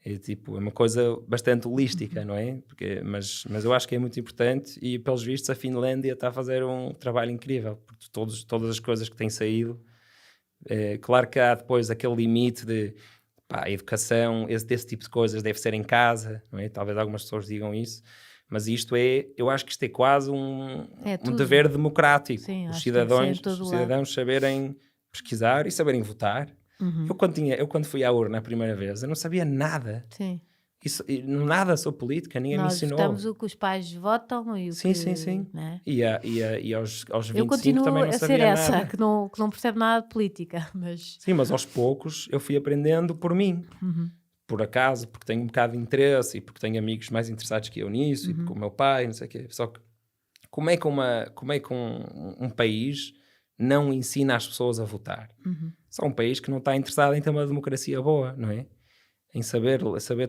É uma coisa bastante holística, não é? Mas eu acho que é muito importante e, pelos vistos, a Finlândia está a fazer um trabalho incrível. Porque todas as coisas que têm saído... claro que há depois aquele limite de a educação, desse tipo de coisas deve ser em casa, não é? Talvez algumas pessoas digam isso, mas eu acho que isto é quase um dever democrático. Sim, os cidadãos saberem pesquisar e saberem votar. Eu quando fui à urna a primeira vez, eu não sabia nada. Sim. Nada sobre política, ninguém me ensinou. Nós votamos o que os pais votam e o que... Sim. Né? E aos 25 eu continuo também não sabia nada. a ser essa, que não percebe nada de política. Mas... Sim, mas aos poucos eu fui aprendendo por mim. Por acaso, porque tenho um bocado de interesse e porque tenho amigos mais interessados que eu nisso e porque o meu pai, não sei o quê. Só que como é que um país não ensina as pessoas a votar? Só um país que não está interessado em ter uma democracia boa, não é? Em saber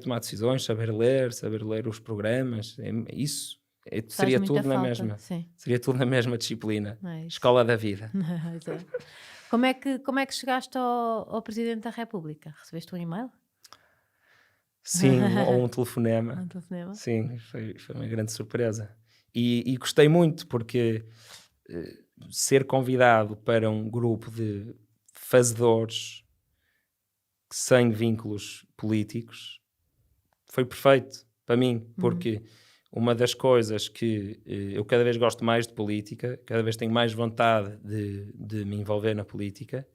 tomar decisões, saber ler os programas, seria tudo na mesma. Sim. Seria tudo na mesma disciplina. Escola da vida. Como é que chegaste ao Presidente da República? Recebeste um e-mail? Sim, ou um telefonema. Um telefonema? Sim, foi uma grande surpresa. E gostei muito porque ser convidado para um grupo de fazedores sem vínculos políticos foi perfeito para mim, porque uma das coisas que eu cada vez gosto mais de política, cada vez tenho mais vontade de me envolver na política,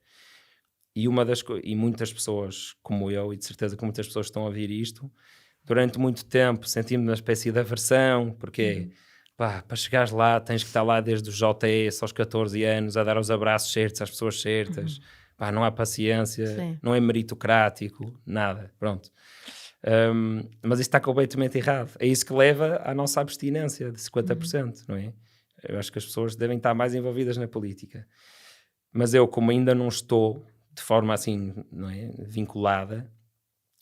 e muitas pessoas como eu, e de certeza que muitas pessoas estão a ouvir isto, durante muito tempo senti-me uma espécie de aversão, porque para chegares lá tens que estar lá desde os JS aos 14 anos a dar os abraços certos às pessoas certas. Não há paciência, Sim. não é meritocrático, nada, pronto. Mas isso está completamente errado. É isso que leva à nossa abstinência de 50%, não é? Eu acho que as pessoas devem estar mais envolvidas na política. Mas eu, como ainda não estou de forma assim, não é, vinculada,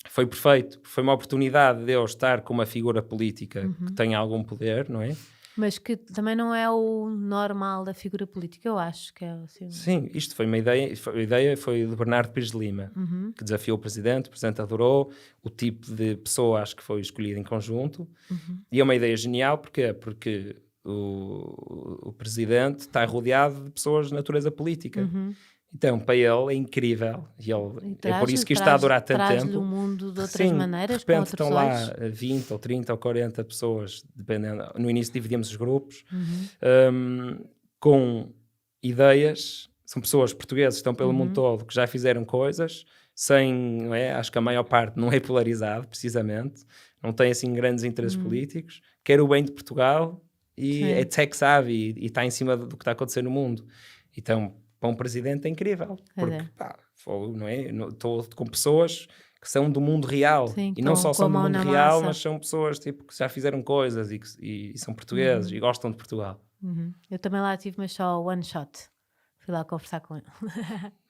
foi perfeito. Foi uma oportunidade de eu estar com uma figura política que tenha algum poder, não é? Mas que também não é o normal da figura política, eu acho que é assim. Sim, isto foi uma ideia, a ideia foi de Bernardo Pires de Lima, que desafiou o Presidente adorou, o tipo de pessoa acho que foi escolhido em conjunto, e é uma ideia genial, porque o Presidente está rodeado de pessoas de natureza política. Então, para ele é incrível, é por isso que isto está a durar tanto tempo. O mundo de outras maneiras, de repente com estão olhos. lá 20 ou 30 ou 40 pessoas, dependendo. No início dividíamos os grupos, com ideias. São pessoas portuguesas que estão pelo mundo todo, que já fizeram coisas, não é? Acho que a maior parte não é polarizado, precisamente, não tem assim grandes interesses políticos, quer o bem de Portugal e é tech-savvy e está em cima do que está a acontecer no mundo. Então, para um presidente é incrível, porque não é? Estou com pessoas que são do mundo real. Sim, e não só são do mundo real, mas são pessoas tipo, que já fizeram coisas e são portugueses e gostam de Portugal. Eu também lá tive, mas só one shot. Fui lá conversar com ele.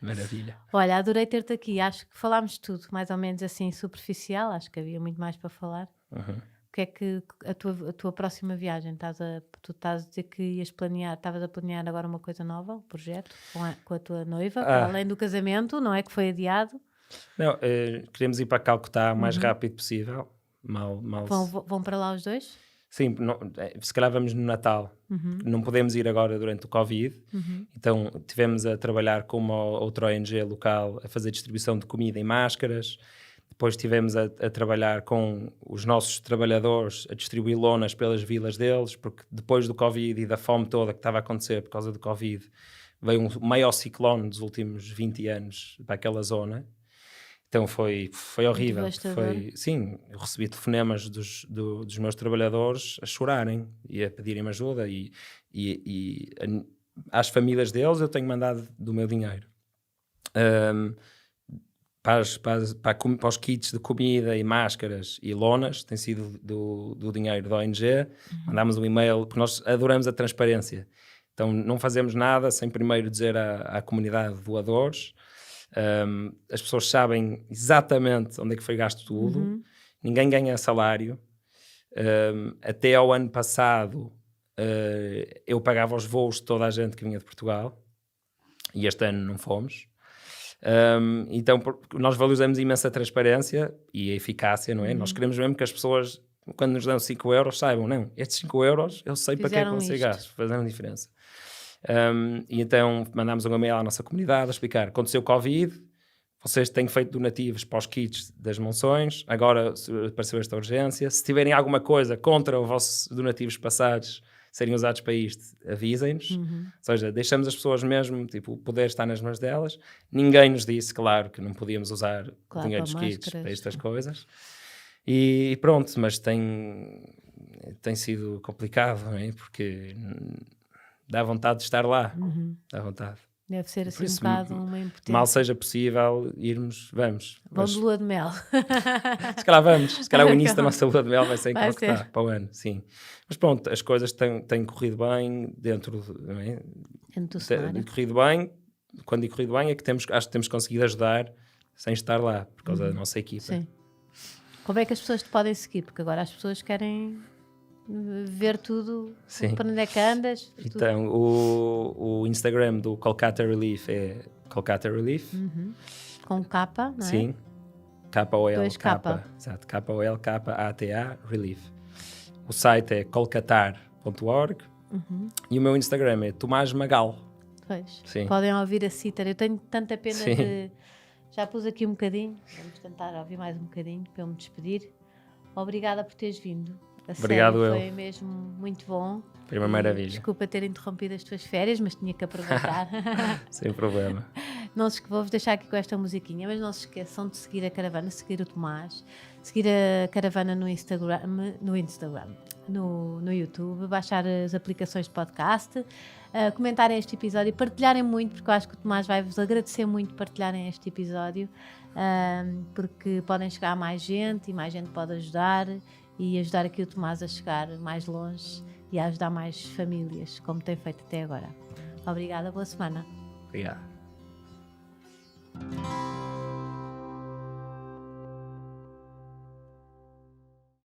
Maravilha. Olha, adorei ter-te aqui. Acho que falámos tudo, mais ou menos assim, superficial. Acho que havia muito mais para falar. O que é que a tua próxima viagem? Tu estás a dizer que estavas a planear agora uma coisa nova, um projeto com a tua noiva, para além do casamento, não é? Que foi adiado. Não, queremos ir para Calcutá o mais rápido possível. Vão para lá os dois? Sim, se calhar vamos no Natal. Não podemos ir agora durante o Covid. Então tivemos a trabalhar com uma outra ONG local a fazer distribuição de comida e máscaras. Depois estivemos a trabalhar com os nossos trabalhadores a distribuir lonas pelas vilas deles, porque depois do Covid e da fome toda que estava a acontecer por causa do Covid, veio um maior ciclone dos últimos 20 anos para aquela zona. Então foi horrível. Sim, eu recebi telefonemas dos meus trabalhadores a chorarem e a pedirem-me ajuda e às famílias deles eu tenho mandado do meu dinheiro. Para os kits de comida e máscaras e lonas, tem sido do dinheiro da ONG. Mandámos um e-mail, porque nós adoramos a transparência. Então não fazemos nada sem primeiro dizer à comunidade de doadores. As pessoas sabem exatamente onde é que foi gasto tudo. Ninguém ganha salário. Até ao ano passado eu pagava os voos de toda a gente que vinha de Portugal e este ano não fomos. Então nós valorizamos imensa transparência e a eficácia, não é? Nós queremos mesmo que as pessoas, quando nos dão 5 euros, saibam, não, estes 5 euros eu sei para que é que vão ser gastos, fazendo diferença. E então mandámos um e-mail à nossa comunidade a explicar: aconteceu Covid, vocês têm feito donativos para os kits das monções, agora apareceu esta urgência, se tiverem alguma coisa contra os vossos donativos passados serem usados para isto, avisem-nos. Ou seja, deixamos as pessoas mesmo, tipo, o poder está nas mãos delas. Ninguém nos disse, claro, que não podíamos usar o dinheiro dos kits para estas coisas. E pronto, mas tem sido complicado, não é? Porque dá vontade de estar lá. Dá vontade. Deve ser assim um bocado uma impotência. Mal seja possível irmos, vamos. Vão de lua de mel. Se calhar vamos. Se calhar o início da nossa lua de mel vai ser em Calcutá, para o ano, sim. Mas pronto, as coisas têm corrido bem dentro, não é? Dentro do cenário. Corrido bem, quando digo corrido bem é que acho que temos conseguido ajudar sem estar lá, por causa da nossa equipa. Sim. Como é que as pessoas te podem seguir? Porque agora as pessoas querem ver tudo, para onde é que andas. Então, o Instagram do Kolkata Relief é Kolkata Relief. Com capa, não é? Sim. KOLK. Exato. KOLKATA Relief. O site é kolkatar.org. E o meu Instagram é Tomás Magal. Pois. Sim. Podem ouvir a Cítara. Eu tenho tanta pena de... Já pus aqui um bocadinho. Vamos tentar ouvir mais um bocadinho para eu me despedir. Obrigada por teres vindo. Obrigado, foi mesmo muito bom. Foi uma maravilha. Desculpa ter interrompido as tuas férias, mas tinha que aproveitar. Sem problema. Vou-vos deixar aqui com esta musiquinha, mas não se esqueçam de seguir a caravana, seguir o Tomás, seguir a caravana no YouTube, baixar as aplicações de podcast, comentarem este episódio e partilharem muito, porque eu acho que o Tomás vai-vos agradecer muito partilharem este episódio, porque podem chegar a mais gente e mais gente pode ajudar e ajudar aqui o Tomás a chegar mais longe e a ajudar mais famílias, como tem feito até agora. Obrigada, boa semana. Obrigado.